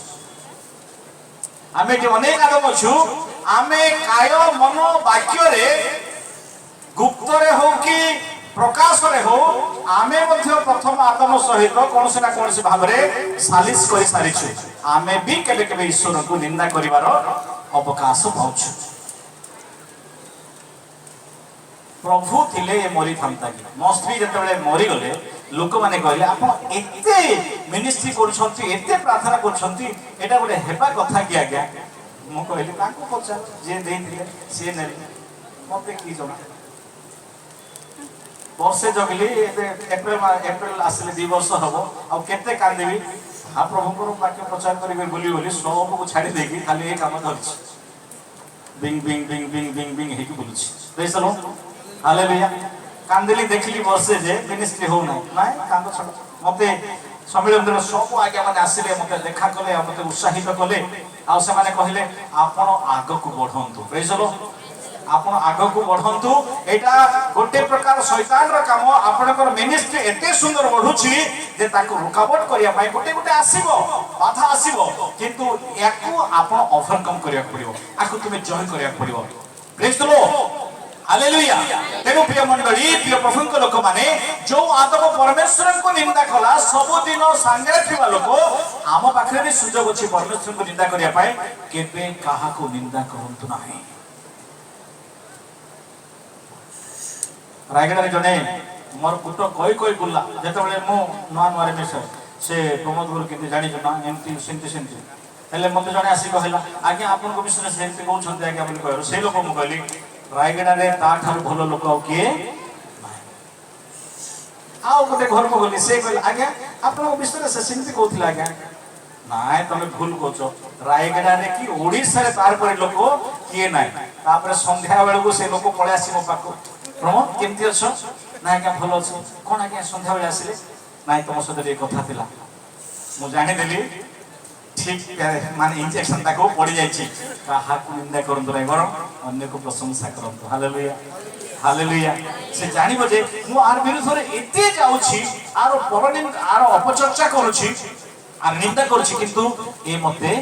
आमे जे अनेक आदम अछु आमे काय मन वाक्य रे गुप्त रे हो कि प्रकाश रे हो आमे मध्य प्रथम आदम सहित कौन से ना कौन से भाव रे सालिस करि सारिछु आमे भी केबे केबे ईश्वर को निंदा करिवार अवकाश पाउछु प्रभु थिले ए मरि थांता कि मो स्त्री जते बेले मरि गले लोक माने कहले आपण एते मिनिस्ट्री करछंती एते प्रार्थना करछंती एटा गोटे हेबा कथा कि आज्ञा मो कहले ताको पछा जे देथिले से ने मते की जमा वर्षे जगली एप्रिल आसले 2 वर्ष हबो आ केते कांदेबी हा प्रभु को वाक्य प्रचार करी बोली बोली सब को छाड़ी देकी खाली एक काम धरछि बिंग बिंग बिंग बिंग बिंग बिंग हेकी बोलछि प्रेज द लॉर्ड हालेलुया कांदेली देखली वर्षे जे मिनिस्ट्री हो नाही कांद छड मते सम्मेलन रे सब आज्ञा माने आसिले मते देखा कले मते उत्साहित कले आ से माने कहले आपण आगो को बढ़ंतु प्रेज द लॉर्ड आपण आगो को बढ़ंतु एटा गोटे प्रकार शैतान रा काम आपनकर मिनिस्ट्री एते सुंदर बढ़ुछि जे ताको रुकावट करिया पाए गोटे गोटे आसीबो बाधा आसीबो किंतु याकू आपण ओवरकम करिया पड़िबो आकू तुमे जॉय करिया पड़िबो प्रेज द लॉर्ड हालेलुया तेनु प्रिय मंडली प्रिय प्रभुक लोक माने जो आदम परमेश्वर को निंदा कला सब दिन संगे थिबा लोक आम पाखरे भी सुजोग अछि परमेश्वर को निंदा करिया पाए केबे काहा को निंदा करंतु नाही रायगड़ा रे जने मोर पुट कोई बुल्ला जेते बेले मो नवा नवा रे मिसर से प्रमोद गुरु किते जानि जना एमती सेंती सेंती हेले मते जने आसी कहला आज्ञा आपन को विषय सेंती कहउ छथि आज्ञा बोली कहरो से लोक मु कहली रायगड़ा रे ता ठार भलो लोक के आओ गोटे घर को गली से कहला आज्ञा आपन को विषय से सेंती कहउथिला आज्ञा नाय तमे भूल कोचो रायगड़ा रे की ओडिसा रे तार पर लोक के नाय तापर संध्या बेले को से लोक पळे आसी मो पाको प्रमोद केमती अछ ना क्या भल अछि कोन आज्ञा संध्या बेले आसिले नाय तुम सहित एक कथा थिला मु जानि देली ठीक माने इंजेक्शन ताको पड़ी जाय छी काहा को निंदा करंतु रे बर अन्य को प्रशंसा करंतु हालेलुया हालेलुया से जानिबो जे मु आर विरुद्ध रे एते जाउ छी आरो परनिंद आरो अपचर्चा करू छी आर निंदा करू छी किंतु ए मते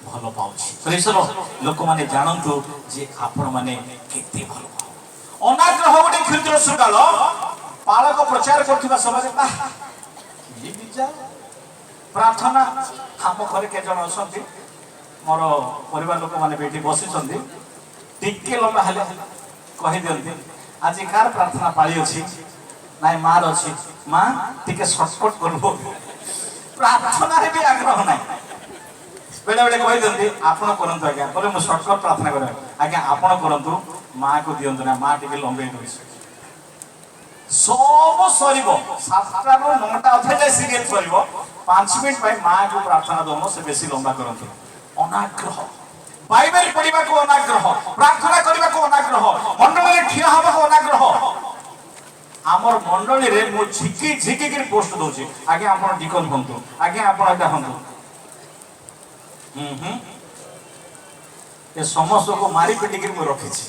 भलो पाउ छी प्रेज द लॉर्ड लोक माने जानंतु जे आपण माने केते भलो अनाग्रह गोटे क्षुद्र सुगाल पालक प्रचार करथिबा समय ये विचार प्रार्थना हम घरे के जण असंती मोर परिवार लोक माने बेटी बसी छंती टिके लंबा हले कहि दियंती आज कार प्रार्थना पाळी अछि नाय मार अछि मां टिके शॉर्टकट करबो प्रार्थना रे भी आग्रह नाय बेले बेले कहि दियंती आपण करंतु आज्ञा बोले मु शॉर्टकट प्रार्थना करे आज्ञा आपण करंतु मां को दियंतु ना मां टिके लंबे होइस सब सरीबो 7टा रो 9टा अथे जाय सीरियल सरीबो 5 मिनिट भाई मां को प्रार्थना दोनो से बेसी लंबा करंतु अनाग्रह বাইবেল পড়িବାକୁ ଅନାଗ୍ରହ, ପ୍ରାର୍ଥନା କରିବାକୁ ଅନାଗ୍ରହ, ମଣ୍ଡଳୀରେ ଠିଆ ହେବାକୁ ଅନାଗ୍ରହ। ଆମର ମଣ୍ଡଳୀରେ ମୁଁ ଝିକିକିରି ପୋଷ୍ଟ ଦଉଛି, ଆଜ୍ଞା ଆପଣ ଡିକନ ହୁଅନ୍ତୁ, ଆଜ୍ଞା ଆପଣ ଏଟା ହୁଅନ୍ତୁ। ଏ ସମସ୍ତଙ୍କୁ ମାରି ପିଟିକିରି ମୁଁ ରଖିଛି,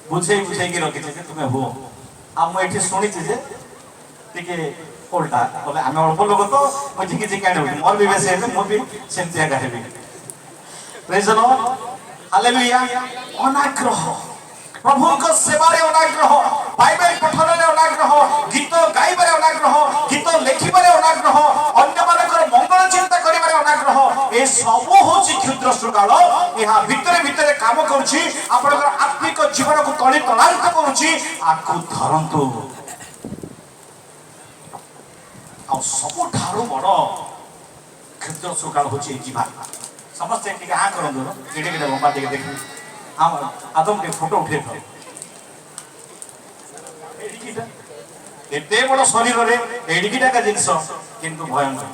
ବୁଝେଇକି ରଖିଛି ଯେ ତୁମେ ହୁଅ। ଆଉ ମୁଁ ଏଠି ଶୁଣିଛି ଯେ ଟିକେ ଓଲଟା ବୋଲେ ଆମେ ଅଳ୍ପ ଲୋକ ତ ମୁଁ ଝିକି ଆଣିବି, ମୋର ବି ବେଶୀ ହେଲେ ମୁଁ ବି ସେମିତି ଆଗା ହେବି। ପ୍ରେଜ୍ ଦ ଲର୍ଡ, ହାଲେଲୁୟା। ଅନାଗ୍ରହ, ପ୍ରଭୁଙ୍କ ସେବାରେ ଅନାଗ୍ରହ, ବାଇବେଲ ପଠନରେ ଅନାଗ୍ରହ, ଗୀତ ଗାଇବାରେ ଅନାଗ୍ରହ, ଗୀତ ଲେଖିବାରେ ଅନାଗ୍ରହ, ଅନ୍ୟମାନଙ୍କର ମଙ୍ଗଳ ଚିନ୍ତା କରିବାରେ ଅନାଗ୍ରହ। ଏ ସବୁ ହଉଛି କ୍ଷୁଦ୍ର ଶୃଗାଳ। ଏହା ଭିତରେ ଭିତରେ କାମ କରୁଛି, ଆପଣଙ୍କର ଆତ୍ମିକ ଜୀବନକୁ ତଳି ତଳାନ୍ତ କରୁଛି। ଆକୁ ଧରନ୍ତୁ। ଆଉ ସବୁଠାରୁ ବଡ କ୍ଷୁଦ୍ର ଶୃଗାଳ ହଉଛି ଯିବା। ସମସ୍ତେ ଟିକେ ଆଁ କରନ୍ତୁ, ଏଇଟା ଟିକେ ଲମ୍ବା ଟିକେ ଦେଖିବେ। ଆଦମ ଟିକେ ଫଟୋ ଉଠେଇଥାଉ। ଏତେ ବଡ ଶରୀରରେ ଏଡ଼ିକିଟା ଜିନିଷ କିନ୍ତୁ ଭୟଙ୍କର।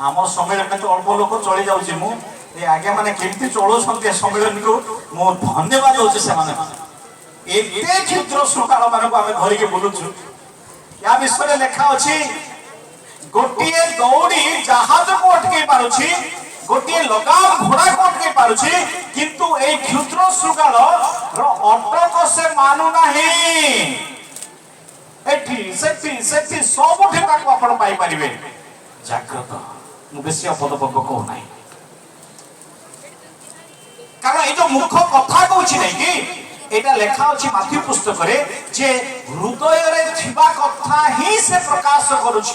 ଆମ ସମ୍ମିଳନୀରେ ତ ଅଳ୍ପ ଲୋକ ଚଳି ଯାଉଛି, ମୁଁ ଏ ଆଜ୍ଞା ମାନେ କେମିତି ଚଳଉଛନ୍ତି ଏ ସମ୍ମିଳନୀକୁ ମୁଁ ଧନ୍ୟବାଦ ଦଉଛି ସେମାନଙ୍କୁ। ଏତେ କ୍ଷୁଦ୍ର ଶୃଗାଳ ମାନଙ୍କୁ ଆମେ ଧରିକି ବୁଲୁଛୁ। ୟା ବିଷୟରେ ଲେଖା ଅଛି, ଗୋଟିଏ ଦୌଡ଼ି ଜାହାଜକୁ ଅଟକେଇ ପାରୁଛି, ଗୋଟିଏ ଲଗାମ ଘୋଡାକୁ ଅଟକେଇ ପାରୁଛି, କିନ୍ତୁ ଏଇ କ୍ଷୁଦ୍ର ଶୃଗାଳ ର ଅଟକ ସେ ମାନୁନାହିଁ। ଏଠି ସେଠି ସେଠି ସବୁଠି ତାକୁ ଆପଣ ପାଇପାରିବେ। ଜାଗ୍ରତ, ମୁଁ ବେଶୀ ଅପଦପକ କହୁନାହିଁ, କାରଣ ଏଇ ଯୋଉ ମୁଖ କଥା କହୁଛି ନାଇଁ କି, এটা লেখা ଅଛି ମାଥ୍ୟୁ ପୁସ୍ତକରେ ଯେ ହୃଦୟରେ ଥିବା କଥା ହିଁ ସେ ପ୍ରକାଶ କରୁଛି।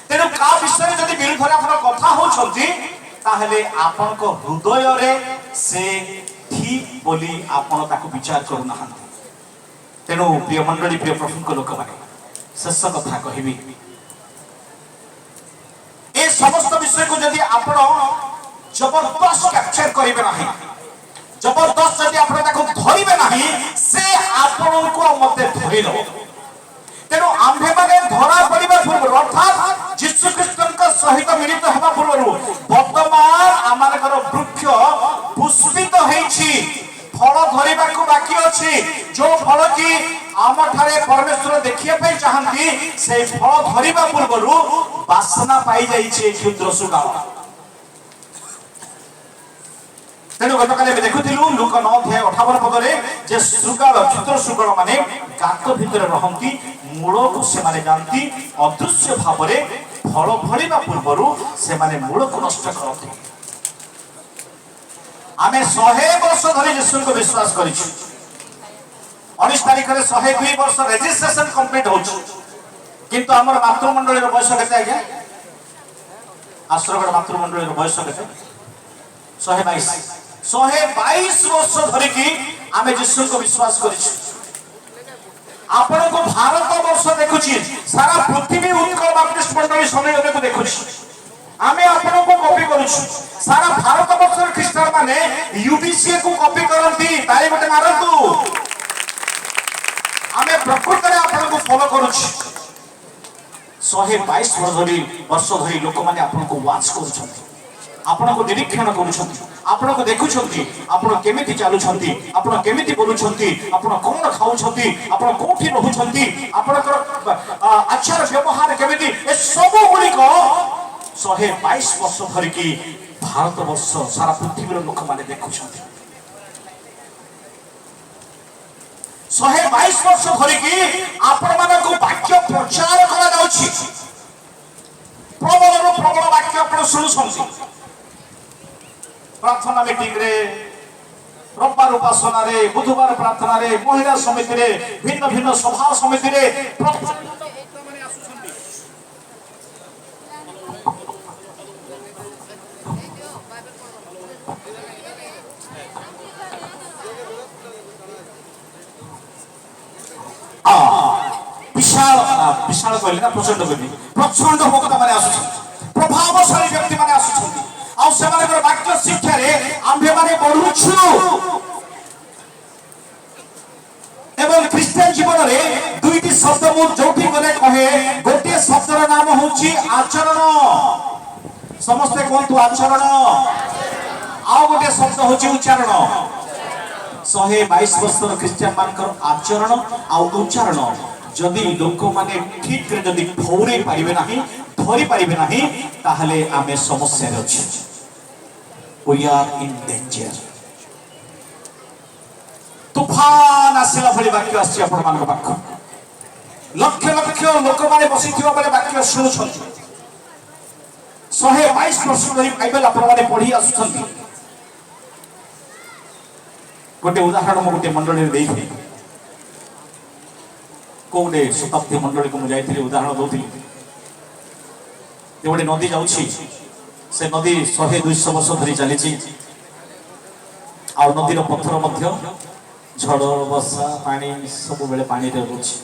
ତେଣୁ କା ବିଷୟରେ ଯଦି ବିରୁଦ୍ଧରେ ଆପଣ କଥା ହଉଛନ୍ତି, ତାହେଲେ ଆପଣଙ୍କ ହୃଦୟରେ ସେ ଠିକ ବୋଲି ଆପଣ ତାକୁ ବିଚାର କରୁନାହାନ୍ତି। ତେଣୁ ପ୍ରିୟ ମଣ୍ଡଳୀ, ପ୍ରିୟ ପ୍ରଭୁଙ୍କ ଲୋକମାନେ, ଶେଷ କଥା କହିବି, ଏ ସମସ୍ତ ବିଷୟକୁ ଯଦି ଆପଣ ଜବରଦସ୍ତ କ୍ୟାପଚର କରିବେ ନାହିଁ, जबरदस्त जदि आपण ताको धरिबे नाही, से आपनको मते धरिलो। तेनो आम्भे माने धरा पड़िबा पूर्व, अर्थात यीशु ख्रीष्टଙ୍କ सहित मिलित हेबा पूर्व वर्तमान आमानकर वृक्ष पुष्पित हेछि, फल धरिबा को बाकी अछि। जो फल की आम ठारे परमेश्वर देखिया पई चाहंती, से फल धरिबा पूर्व वासना पाई जाइछि क्षुद्र सुगाव। तेणु गतकाली आम देखुलु लूक 9:58 पदरे जे शृगाल, क्षुद्र शृगाल माने गात भितर रहंती, मूल को से माने जानती, अदृश्य भाव में फल फलिबा पूर्व से माने मूल को नष्ट करती। आमे 100 वर्ष धरि यीशु को विश्वास करिछु। 19 तारिख रे 102 वर्ष रजिस्ट्रेशन कंप्लीट होछु, किंतु हमर मातृमंडली रो बयस केते आज्ञा? आश्रगढ़ मातृमंडली रो बयस केते? 122 वर्ष धरिकी आमे यीशु को विश्वास करिछु। आपण को भारत वर्ष देखुछि, सारा पृथ्वी उत्कल बाप्टिस्ट मंडली सम्मेलन को देखुछि। आमे आपण को कॉपी करूछु, सारा भारत वर्ष ख्रिस्टान माने यूबीसी को कॉपी करंती। ताई गोटे मारंतु, आमे प्रकृति रे आपण को फॉलो करूछु। 122 वर्ष धरि लोक माने आपण को वाच करूछंती, आपण को निरीक्षण करूछंती, आपण को देखुछंती, आपण केमिति चालुछंती, आपण केमिति बोलुछंती, आपण कोन खाउछंती, आपण कोठी रहउछंती, आपण आचार व्यवहार केमिति, ए सब गुली को 122 वर्ष धरि की भारत वर्ष सारा पृथ्वी रो लोक माने देखुछंती। 122 वर्ष धरि की आपण माने को वाक्य प्रचार करा जाउछि। प्रबल वाक्य आपण सुनुछंती। प्रार्थना मीटिंग रे, रविवार उपासना रे, बुधवार प्रार्थना रे, महिला समिति रे, भिन्न भिन्न सभा समिति रे विशाल विशाल कहले ना, प्रचंड कहले, प्रचंड भक्त माने आसुछंती, प्रभावशाली व्यक्ति माने आसुछंती। आ सेमानकर वाक्य शिक्षा रे आम्भे माने बढ़ुछु। एवं ख्रिस्टियन जीवन रे दुईटी शब्द मु जोठी गले कहे, गोटे शब्दर नाम होछि आचरण। ସମସ୍ତେ କୁହନ୍ତୁ ଆଚରଣ। ଆଉ ଗୋଟେ ଶବ୍ଦ ହଉଛି ଉଚ୍ଚାରଣ। 122 ବର୍ଷର ଖ୍ରୀଷ୍ଟିଆନ ମାନଙ୍କର ଆଚରଣ ଆଉ ଉଚ୍ଚାରଣ ଯଦି ଲୋକମାନେ ଠିକରେ ଯଦି ଠଉରେଇ ପାରିବେ ନାହିଁ, ଧରି ପାରିବେ ନାହିଁ, ତାହେଲେ ଆମେ ସମସ୍ୟାରେ ଅଛୁ। We are in danger। ତୁଫାନ ଆସିଲା ଭଳି ବାକ୍ୟ ଆସିଛି ଆପଣମାନଙ୍କ ପାଖକୁ। ଲକ୍ଷ ଲକ୍ଷ ଲୋକମାନେ ବସିଥିବା ବେଳେ ବାକ୍ୟ ଶୁଣୁଛନ୍ତି। 122 ବର୍ଷ ଧରି ବାଇବେଲ ଆପଣମାନେ ପଢି ଆସୁଛନ୍ତି। ଗୋଟେ ଉଦାହରଣ ମୁଁ ଗୋଟେ ମଣ୍ଡଳୀରେ ଦେଇଥିଲି। କୋଉ ଗୋଟେ ଶତାବ୍ଦୀ ମଣ୍ଡଳୀକୁ ମୁଁ ଯାଇଥିଲି, ଉଦାହରଣ ଦଉଥିଲି। ଗୋଟେ ନଦୀ ଯାଉଛି, ସେ ନଦୀ 100-200 ବର୍ଷ ଧରି ଚାଲିଛି। ଆଉ ନଦୀର ପଥର ମଧ୍ୟ ଝଡ଼ ବର୍ଷା ପାଣି ସବୁବେଳେ ପାଣିରେ ରହୁଛି।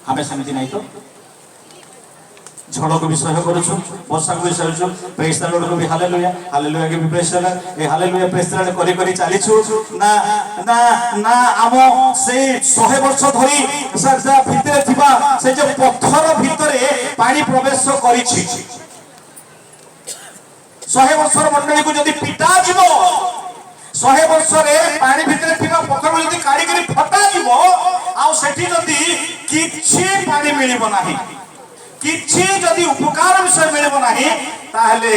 ଆମେ ସେମିତି ନାହିଁ ତ, ଝଡ଼କୁ ବି ସହ୍ୟ କରୁଛୁ, ବର୍ଷାକୁ ବି ସହୁଛୁ, ପ୍ରେସ୍ ଦ ଲର୍ଡକୁ ବି ହାଲେଲୁୟା, ହାଲେଲୁୟାକୁ ବି ପ୍ରେସ୍ ଦ ଲର୍ଡ, ଏ ହାଲେଲୁୟା ପ୍ରେସ୍ ଦ ଲର୍ଡ କରି କରି ଚାଲିଛୁ। ନା ନା ନା, ଆମ ସେଇ 100 ବର୍ଷ ଧରି ଭିତରେ ଥିବା ସେ ଯୋଉ ପଥର ଭିତରେ ପାଣି ପ୍ରବେଶ କରିଛି। 100 ବର୍ଷର ମଣ୍ଡଳୀକୁ ଯଦି ପିଟା ଯିବ, 100 ବର୍ଷରେ ପାଣି ଭିତରେ ଥିବା ପଥରକୁ ଯଦି କାଢିକିରି ଫଟାଯିବ, ଆଉ ସେଠି ଯଦି କିଛି ପାଣି ମିଳିବ ନାହିଁ, କିଛି ଯଦି ଉପକାର ବିଷୟ ମିଳିବ ନାହିଁ, ତାହେଲେ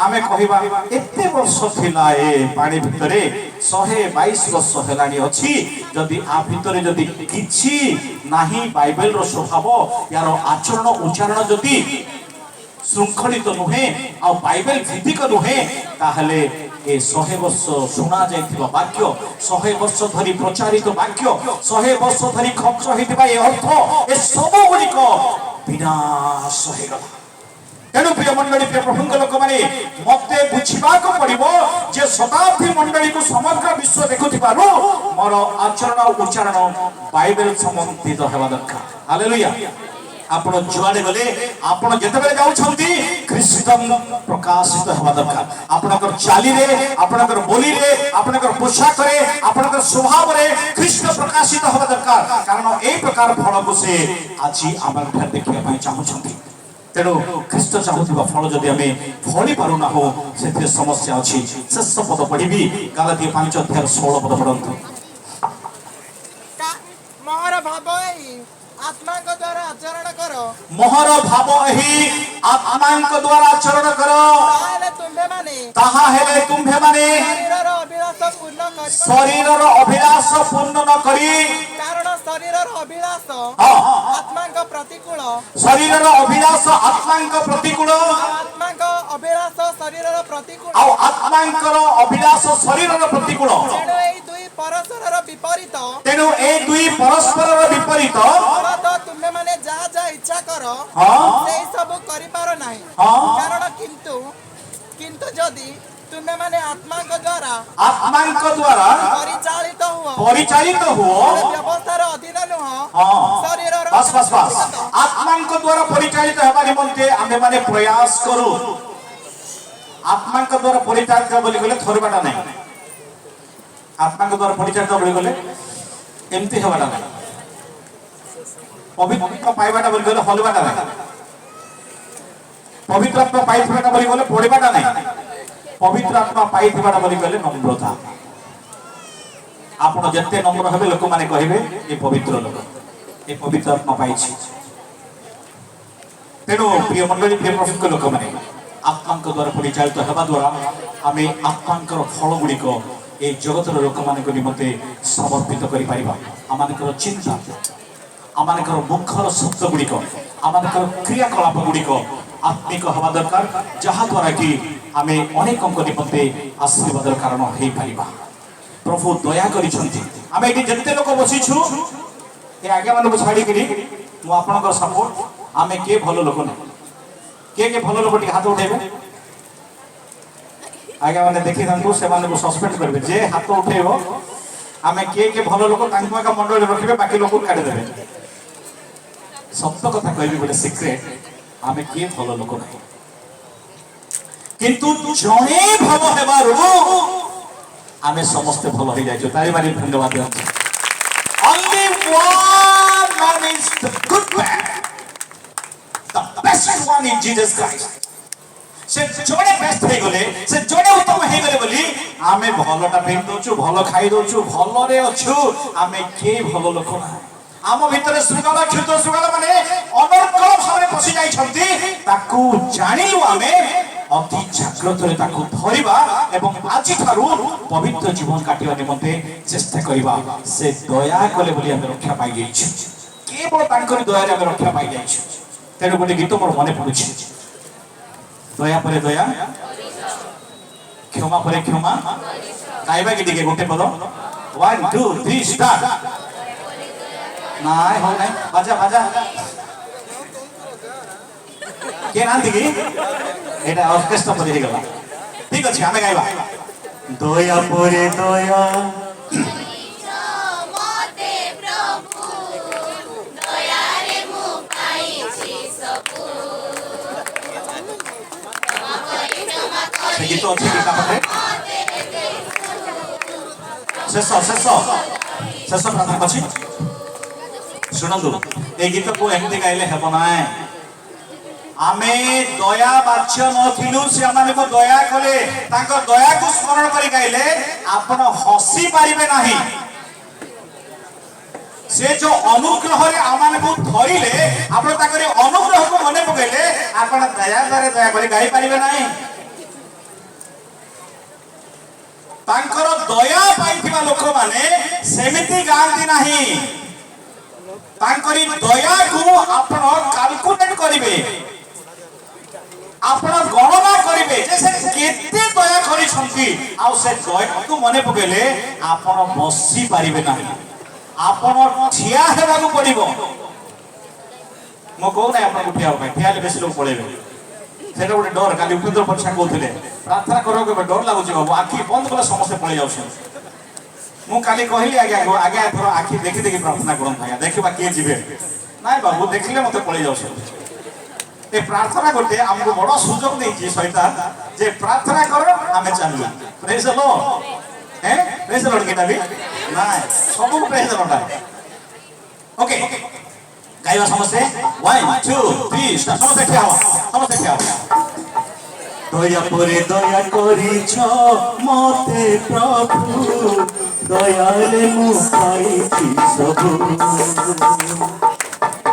ଆମେ କହିବା ଏତେ ବର୍ଷ ଥିଲା ଏ ପାଣି ଭିତରେ, 122 ବର୍ଷ ହେଲାଣି ଅଛି। ଯଦି ଆ ଭିତରେ ଯଦି କିଛି ନାହିଁ, ବାଇବେଲର ସ୍ୱଭାବ, ୟାର ଆଚରଣ ଉଚ୍ଚାରଣ ଯଦି ଶୃଙ୍ଖଳିତ ନୁହେଁ ଆଉ ବାଇବେଲ ଭିତ୍ତିକ ନୁହେଁ, ତାହେଲେ ଏ 100 ବର୍ଷ ଶୁଣା ଯାଇଥିବା ବାକ୍ୟ, 100 ବର୍ଷ ଧରି ପ୍ରଚାରିତ ବାକ୍ୟ, 100 ବର୍ଷ ଧରି ଖର୍ଚ୍ଚ ହେଇଥିବା ଏ ଅର୍ଥ, ଏ ସବୁ ଗୁଡ଼ିକ ବିନାଶ ହେଇଗଲା। ତେଣୁ ପ୍ରିୟ ମଣ୍ଡଳୀ, ପ୍ରିୟ ପ୍ରଭୁଙ୍କ ଲୋକମାନେ, ମତେ ବୁଝିବାକୁ ପଡିବ ଯେ ଶତାବ୍ଦୀ ମଣ୍ଡଳୀକୁ ସମଗ୍ର ବିଶ୍ୱ ଦେଖୁଥିବାରୁ ମୋର ଆଚରଣ ଉଚ୍ଚାରଣ ବାଇବେଲ ସମ୍ବନ୍ଧିତ ହେବା ଦରକାର। ହାଲେଲୁୟା। ଆପଣ ଯୁଆଡେ ଗଲେ, ଆପଣ ଯେତେବେଳେ ଯାଉଛନ୍ତି, ଖ୍ରୀଷ୍ଟମ ପ୍ରକାଶିତ ହେବା ଦରକାର। ଆପଣଙ୍କର ଚାଲିରେ, ଆପଣଙ୍କର ବୋଲିରେ, ଆପଣଙ୍କର ପୋଷାକରେ, ଆପଣଙ୍କର ସ୍ୱଭାବରେ ଖ୍ରୀଷ୍ଟ ପ୍ରକାଶିତ ହେବା ଦରକାର। କାରଣ এই ପ୍ରକାର ଫଳକୁ ସେ ଆଜି ଆମଠାରେ ଦେଖିବା ପାଇଁ ଚାହୁଁଛନ୍ତି। ତେଣୁ ଖ୍ରୀଷ୍ଟ ଚାହୁଁଥିବା ଫଳ ଯଦି ଆମେ ଫଳି ପାରୁନାହୁଁ, ସେଥିରେ ସମସ୍ୟା ଅଛି। ଶେଷ ପଦ ପଢିବି, ଗାଲାତିୟ 5:16 ପଢନ୍ତୁ। ମୋର ଭାବ ଏହି ଆତ୍ମାଙ୍କ ଦ୍ୱାରା ଆଚରଣ କର, ମୋହର ଭାବ ଏହି ଆତ୍ମାଙ୍କ ଦ୍ୱାରା ଆଚରଣ କର, ତାହା ହେଲେ ତୁମ୍ଭେମାନେ ଶରୀରର ଅଭିଳାଷ ପୂର୍ଣ୍ଣ ନ କରି, କାରଣ ଶରୀରର ଅଭିଳାଷ ଆତ୍ମାଙ୍କ ପ୍ରତିକୂଳ, ଶରୀରର ଅଭିଳାଷ ଆତ୍ମାଙ୍କ ପ୍ରତିକୂଳ, ଆତ୍ମାଙ୍କ ଅଭିଳାଷ ଶରୀରର ପ୍ରତିକୂଳ, ଆଉ ଆତ୍ମାଙ୍କର ଅଭିଳାଷ ଶରୀରର ପ୍ରତିକୂଳ। ତେଣୁ ଏହି ଦୁଇ ପରସ୍ପରର ବିପରୀତ, ତେଣୁ ଏ ଦୁଇ ପରସ୍ପରର ବିପରୀତ। ତୁମେମାନେ ଯାହା ଯାହା ଇଚ୍ଛା କର ସେଇ ସବୁ କରିପାର ନାହିଁ। କାରଣ କିନ୍ତୁ ଯଦି ତୁମେମାନେ ଆତ୍ମାଙ୍କ ଦ୍ୱାରା ପରିଚାଳିତ ହୁଅ, ବ୍ୟବସ୍ଥାର ଅଧୀନ ନୁହଁ, ଶରୀରର ଆତ୍ମାଙ୍କ ଦ୍ୱାରା ପରିଚାଳିତ ହେବା ନିମନ୍ତେ ଆମେମାନେ ପ୍ରୟାସ କରୁ। ଆତ୍ମାଙ୍କ ଦ୍ୱାରା ପରିଚାଳିତ ବୋଲି ଗଲେ ଥରିବାଟା ନାହିଁ, ଆତ୍ମାଙ୍କ ଦ୍ୱାରା ପରିଚାଳିତ ବୋଲି ଗଲେ ଏମିତି ହେବାଟା ନାହିଁ, ପବିତ୍ର ପାଇବାଟା ବୋଲି ଗଲେ ହଲବାଟା ନାହିଁ, ପବିତ୍ର ଆତ୍ମା ପାଇଥିବାଟା ବୋଲି ଗଲେ ପଢିବାଟା ନାହିଁ, ପବିତ୍ର ଆତ୍ମା ପାଇଥିବାଟା ବୋଲି ଗଲେ নম্রতা। ଆପଣ ଯେତେ নম্র ହେବେ, ଲୋକମାନେ କହିବେ ଏ ପବିତ୍ର ଲୋକ, ଏ ପବିତ୍ର ଆତ୍ମା ପାଇଛି। ତେଣୁ ପ୍ରିୟ ମଣ୍ଡଳୀ, ପ୍ରିୟ ପ୍ରଭୁଙ୍କ ଲୋକମାନେ, ଆତ୍ମାଙ୍କ ଦ୍ୱାରା ପରିଚାଳିତ ହେବା ଦ୍ୱାରା ଆମେ ଆତ୍ମାଙ୍କର ଫଳ ଗୁଡ଼ିକ এই ଜଗତର ଲୋକମାନଙ୍କ ନିମନ୍ତେ ସମର୍ପିତ କରିପାରିବା। ଆମମାନଙ୍କର ଚିନ୍ତା, ଆମମାନଙ୍କର ମୁଖର ଶବ୍ଦ ଗୁଡ଼ିକ, ଆମମାନଙ୍କର କ୍ରିୟାକଳାପ ଗୁଡ଼ିକ ଆତ୍ମିକ ହେବା ଦରକାର, ଯାହାଦ୍ୱାରା କି ଆମେ ଅନେକଙ୍କ ନିମନ୍ତେ ଆଶୀର୍ବାଦର କାରଣ ହେଇପାରିବା। ପ୍ରଭୁ ଦୟା କରିଛନ୍ତି। ଆମେ ଏଠି ଯେତେ ଲୋକ ବସିଛୁ, ଏ ଆଜ୍ଞାମାନଙ୍କୁ ଛାଡ଼ିକିରି ମୁଁ ଆପଣଙ୍କର ସପୋର୍ଟ, ଆମେ କିଏ ଭଲ ଲୋକ ନାହିଁ। କିଏ ଭଲ ଲୋକ ଟିକେ ହାତ ଉଠେଇବେ। ଆଜ୍ଞା ମାନେ ଦେଖିଥାନ୍ତୁ, ସେମାନଙ୍କୁ ସସ୍ପେଣ୍ଡ କରିବେ। ଯେ ହାତ ଉଠେଇବ, ଆମେ କିଏ ଭଲ ଲୋକ ତାଙ୍କୁ ଏକା ମଣ୍ଡଳରେ ରଖିବେ, ବାକି ଲୋକକୁ କାଢିଦେବେ। ସତ କଥା କହିବି, ଗୋଟେ ସିକ୍ରେଟ, ଆମେ କିଏ ଭଲ ଲୋକ ନାହିଁ, କିନ୍ତୁ ଜଣେ ଭଲ ହେବାରୁ ଆମେ ସମସ୍ତେ ଭଲ ହେଇଯାଇଛୁ। ତାରି ମାରି ଧନ୍ୟବାଦ ଦିଅନ୍ତୁ। Only one man is the good man, the best one in Jesus Christ. से जोड़े बेस्ट हे गले से जोड़े उत्तम हे गले बोली आमे भलोटा पिन दोछु भलो खाई दोछु भलो रे अछु आमे के भलो लोक ना आम भितरे सुगाला क्षुद्र सुगाला माने अनर्कल भाबरे पसि जाई छंती ताकू जानिलु आमे अति जाग्रत रे ताकू धरिबा एवं आजि थारु पवित्र जीवन काटिबा निमंते चेष्टा करिबा से दया कले बोली आमे रक्षा पाई जाइछु केवल तांकर दया रे आमे रक्षा पाई जाइछु तेनु गोटे गीत मोर मने पडुछि दया परे दया क्षमा परे क्षमा गाइबा कि दिके गोटे पद 1 2 3 स्टार्ट नाय हो नाय बाजा बाजा के नांदी की एटा ऑर्केस्ट्रा परे हे गला ठीक अछि हमें गाइबा दया परे दया मते प्रभु दया रे मु पाइछि सबु से गीत अछि की कापरे शेष प्रार्थना अछि सुनंदु ए गीत को एमती गाइले हेबो नाय आमे दया बाच्य नथिलु से आमाने को दया कले तांको दया को स्मरण करी गाइले आपण हसी पारिबे नाही से जो अनुग्रह रे आमाने को धरिले आपण ताकरे अनुग्रह को मने पकैले आपण दया करे दया करी गाई पारिबे नाही तांकर दया पाइथिबा लोक माने सेमिति गांती नाही तांकरी दया को आपण कैलकुलेट करिवे आपण गणना करिवे जे से केते दया करि छंती आ से दया को मने पकेले आपण बसी पारिबे नाही आपण ठिया हेबा को पड़िबो मो को नै आपण उठिया हो ठिया ले बेसी लोग पळेबे सेटा गोटे डर काली उपेंद्र परीक्षा कहते प्रार्थना करो के डर लगुच बाबू आखि बंद कले समस्त पड़े जाऊँ मु काली कहली आज्ञा आज्ञा एथर आखि देखी देखी प्रार्थना करन आज्ञा देखिबा के जिवे नाय बाबू देखले मते पड़े जाऊँ ए प्रार्थना गोटे हमको बड़ सुजोग देछि शैतान जे प्रार्थना करो आमे चालू प्रेज द लॉर्ड हैं प्रेज द लॉर्ड केटा भी नाय सब प्रेज द लॉर्ड ओके गाइबा समस्ते 1 2 3 समस्ते क्या हो समस्ते क्या हो दया परे दया करिछ मते प्रभु दयाले मु पाइछि सबु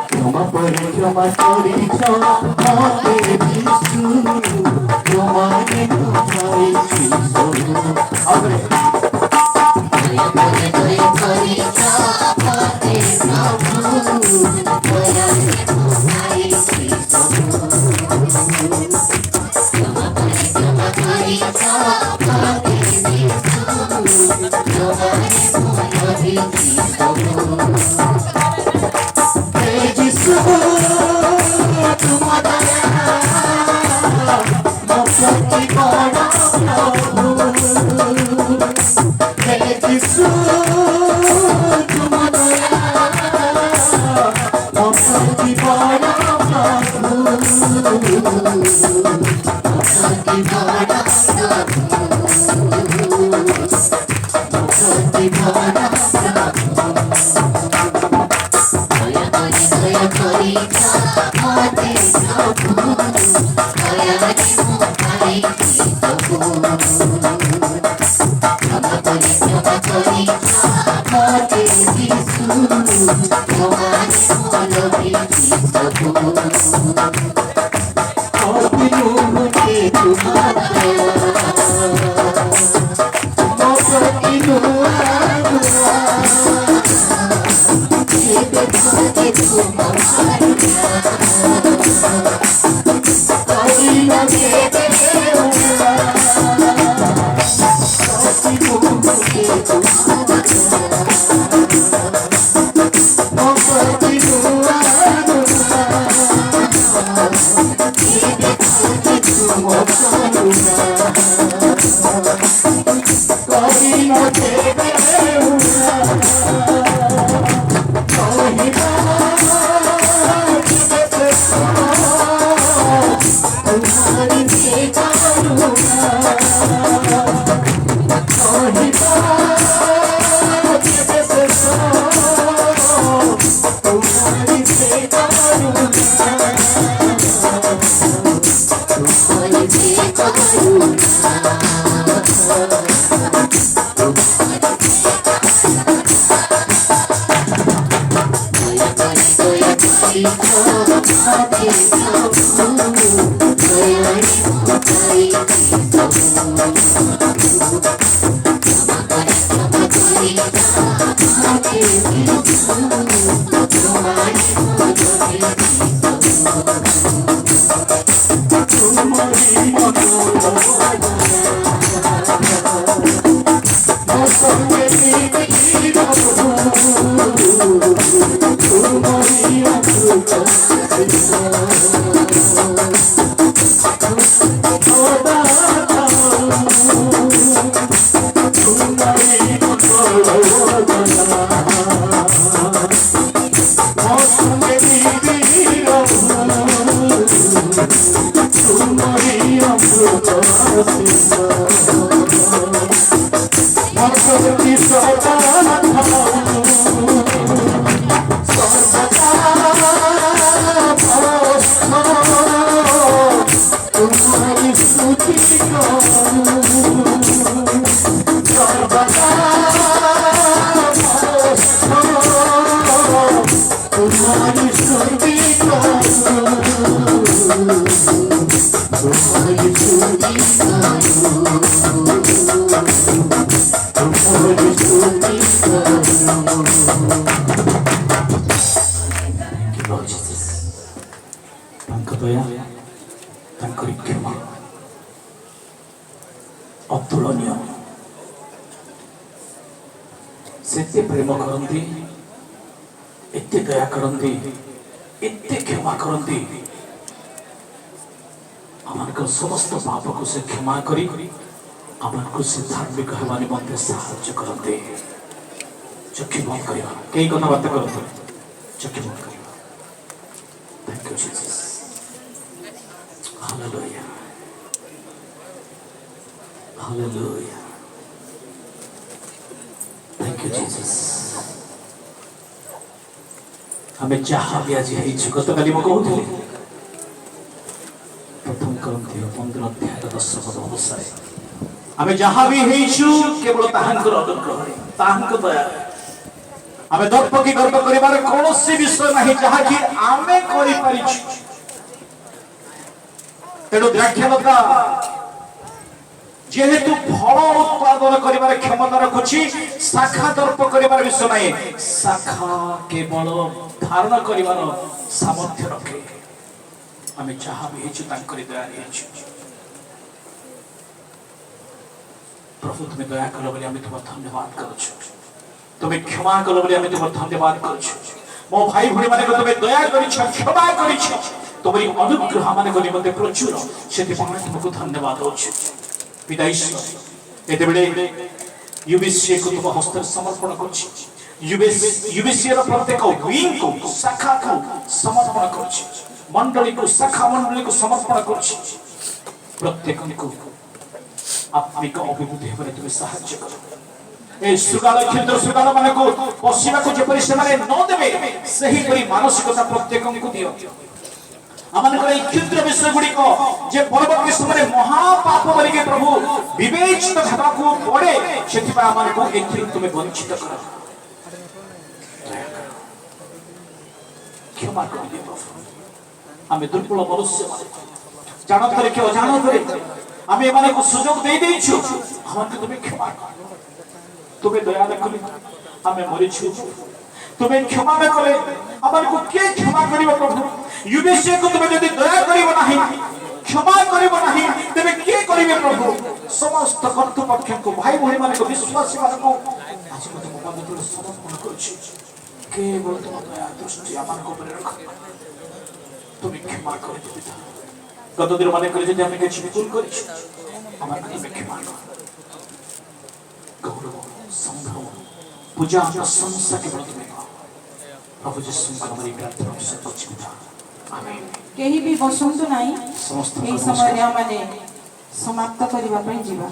क्षमा परे क्षमा करिछ मते यीशु क्षमाले मु पाइछि सबु आबरे दया परे दया करिछ मते प्रभु दयाले मु पाइछि सबु ଅତୁଳନୀୟ ସେତେ ପ୍ରେମ କରନ୍ତି, ଏତେ ଦୟା କରନ୍ତି, ଏତେ କ୍ଷମା କରନ୍ତି। ଆମମାନଙ୍କର ସମସ୍ତ ପାପକୁ ସେ କ୍ଷମା କରି ଆମମାନଙ୍କୁ ସେ ଧାର୍ମିକ ହେବା ନିମନ୍ତେ ସାହାଯ୍ୟ କରନ୍ତି। ଚକ୍ଷୁ ବନ୍ଦ କରିବା, କେହି କଥାବାର୍ତ୍ତା କରନ୍ତୁ, ଚକ୍ଷୁ ବନ୍ଦ କରିବା। Thank you, Jesus. Hallelujah. Hallelujah. Thank you, Jesus. ଆମେ ଯାହା ବି ଆଜି ହେଇଛୁ, ଗତକାଲି ମୁଁ କହୁଥିଲି ପ୍ରଥମ କରନ୍ଥୀୟ 15:10 ଅନୁସାରେ ଆମେ ଯାହା ବି ହେଇଛୁ କେବଳ ତାହାଙ୍କର ଅନୁଗ୍ରହରେ, ତାହାଙ୍କ ଦୟାରେ। ଆମେ ଦର୍ପ କି ଗର୍ବ କରିବାର କୌଣସି ବିଷୟ ନାହିଁ ଯାହାକି ଆମେ କରିପାରିଛୁ। ତେଣୁ ଦ୍ରାକ୍ଷାଲତା যেহেতু ফল উৎপাদন করিবার ক্ষমতা রাখুছি, শাখা দর্প করিবার বিষয় নাই। শাখা কেবল ধারণ করিবার সামর্থ্য রখে। আমি যাহা বি হেছু তাঙ্করি দয়া হেছু। প্রভু তুমি দয়া কল বলি আমি তোমার ধন্যবাদ করছি। তুমি ক্ষমা কল বলি আমি তোমার ধন্যবাদ করছি। মো ভাই ভূমি মানে তুমি দয়া করিছ, ক্ষমা করিছ। তোমার অনুগ্রহ মানে নিমন্তে প্রচুর, সেপাই তোমাকে ধন্যবাদ দଉଛି। পিতা ঈশ্বর, এতেবেলে ୟୁବିସି କୁ ତୁମ ହସ୍ତରେ ସମର୍ପଣ କରୁଛି। ୟୁବିସି ର ପ୍ରତ୍ୟେକ ୱିଙ୍ଗକୁ, ଶାଖାକୁ ସମର୍ପଣ କରୁଛି। ମଣ୍ଡଳୀକୁ, ଶାଖା ମଣ୍ଡଳୀକୁ ସମର୍ପଣ କରୁଛି। ପ୍ରତ୍ୟେକଙ୍କୁ ଆତ୍ମିକ ଅଭିବୃଦ୍ଧି ହେବାରେ ତୁମେ ସାହାଯ୍ୟ କର। ଏ ଶୃଗାଳ, କ୍ଷୁଦ୍ର ଶୃଗାଳ ମାନଙ୍କୁ ପଶିବାକୁ ଯେପରି ସେମାନେ ନ ଦେବେ, ସେହିପରି ମାନସିକତା ପ୍ରତ୍ୟେକଙ୍କୁ ଦିଅ। ଆମମାନଙ୍କର এই ক্ষুদ্র বিষয় গুড়িক যে পরবর্তী সময়ে মহাপাপ বলিকে প্রভু বিবেচিত হেବାକୁ পড়ে, ସେଥିପାଇଁ ଆମମାନଙ୍କୁ ଏଥିରୁ ତୁମେ ବଞ୍ଚିତ କର। କ୍ଷମା କରିଦିଅ ପ୍ରଭୁ। ଆମେ ଦୁର୍ବଳ ମନୁଷ୍ୟ, ଜାଣତରେ କି ଅଜାଣତରେ ଆମେ ଏମାନଙ୍କୁ ସୁଯୋଗ ଦେଇଛୁ। ଆମମାନଙ୍କୁ ତୁମେ କ୍ଷମା କର। ତୁମେ ଦୟା ଦେଖଲି ଆମେ ମରିଛୁ। ତୁମେ କ୍ଷମା ନ କଲେ ଆମମାନଙ୍କୁ କିଏ କ୍ଷମା କରିବ ପ୍ରଭୁ? ୟୁବିସିକୁ ତୁମେ ଯଦି ଦୟା କରିବ ନାହିଁ, କ୍ଷମା କରିବ ନାହିଁ, ତେବେ କିଏ କରିବେ ପ୍ରଭୁ? ସମସ୍ତ କର୍ତ୍ତୃପକ୍ଷଙ୍କୁ, ଭାଇ ଭଉଣୀମାନଙ୍କୁ, ବିଶ୍ୱାସୀ ମାନଙ୍କୁ ଆଜି ମୁଁ ତୁମ ପାଦତଳେ ସମର୍ପଣ କରୁଛି। କେବଳ ତୁମ ଦୟା ଦୃଷ୍ଟି ଆମମାନଙ୍କ ଉପରେ ରଖ। ତୁମେ କ୍ଷମା କରିଦେବି। ଗତ ଦିନ ମାନଙ୍କରେ ଯଦି ଆମେ କିଛି ଭୁଲ କରିଛୁ, ଆମମାନଙ୍କୁ ତୁମେ କ୍ଷମା କର। ଗୌରବ, ସମ୍ଭ୍ରମ, ପୂଜା, ପ୍ରଶଂସା କେବଳ ତୁମେ କର। ପ୍ରଭୁ ଯୀଶୁଙ୍କ ନାମରେ ପ୍ରାର୍ଥନା କରୁଛି। ଆମେନ୍। କେହି ବି ବସନ୍ତୁ ନାହିଁ। ସମସ୍ତ ଏହି ସମୟରେ ଆମେ ସମାପ୍ତ କରିବା ପାଇଁ ଯିବା।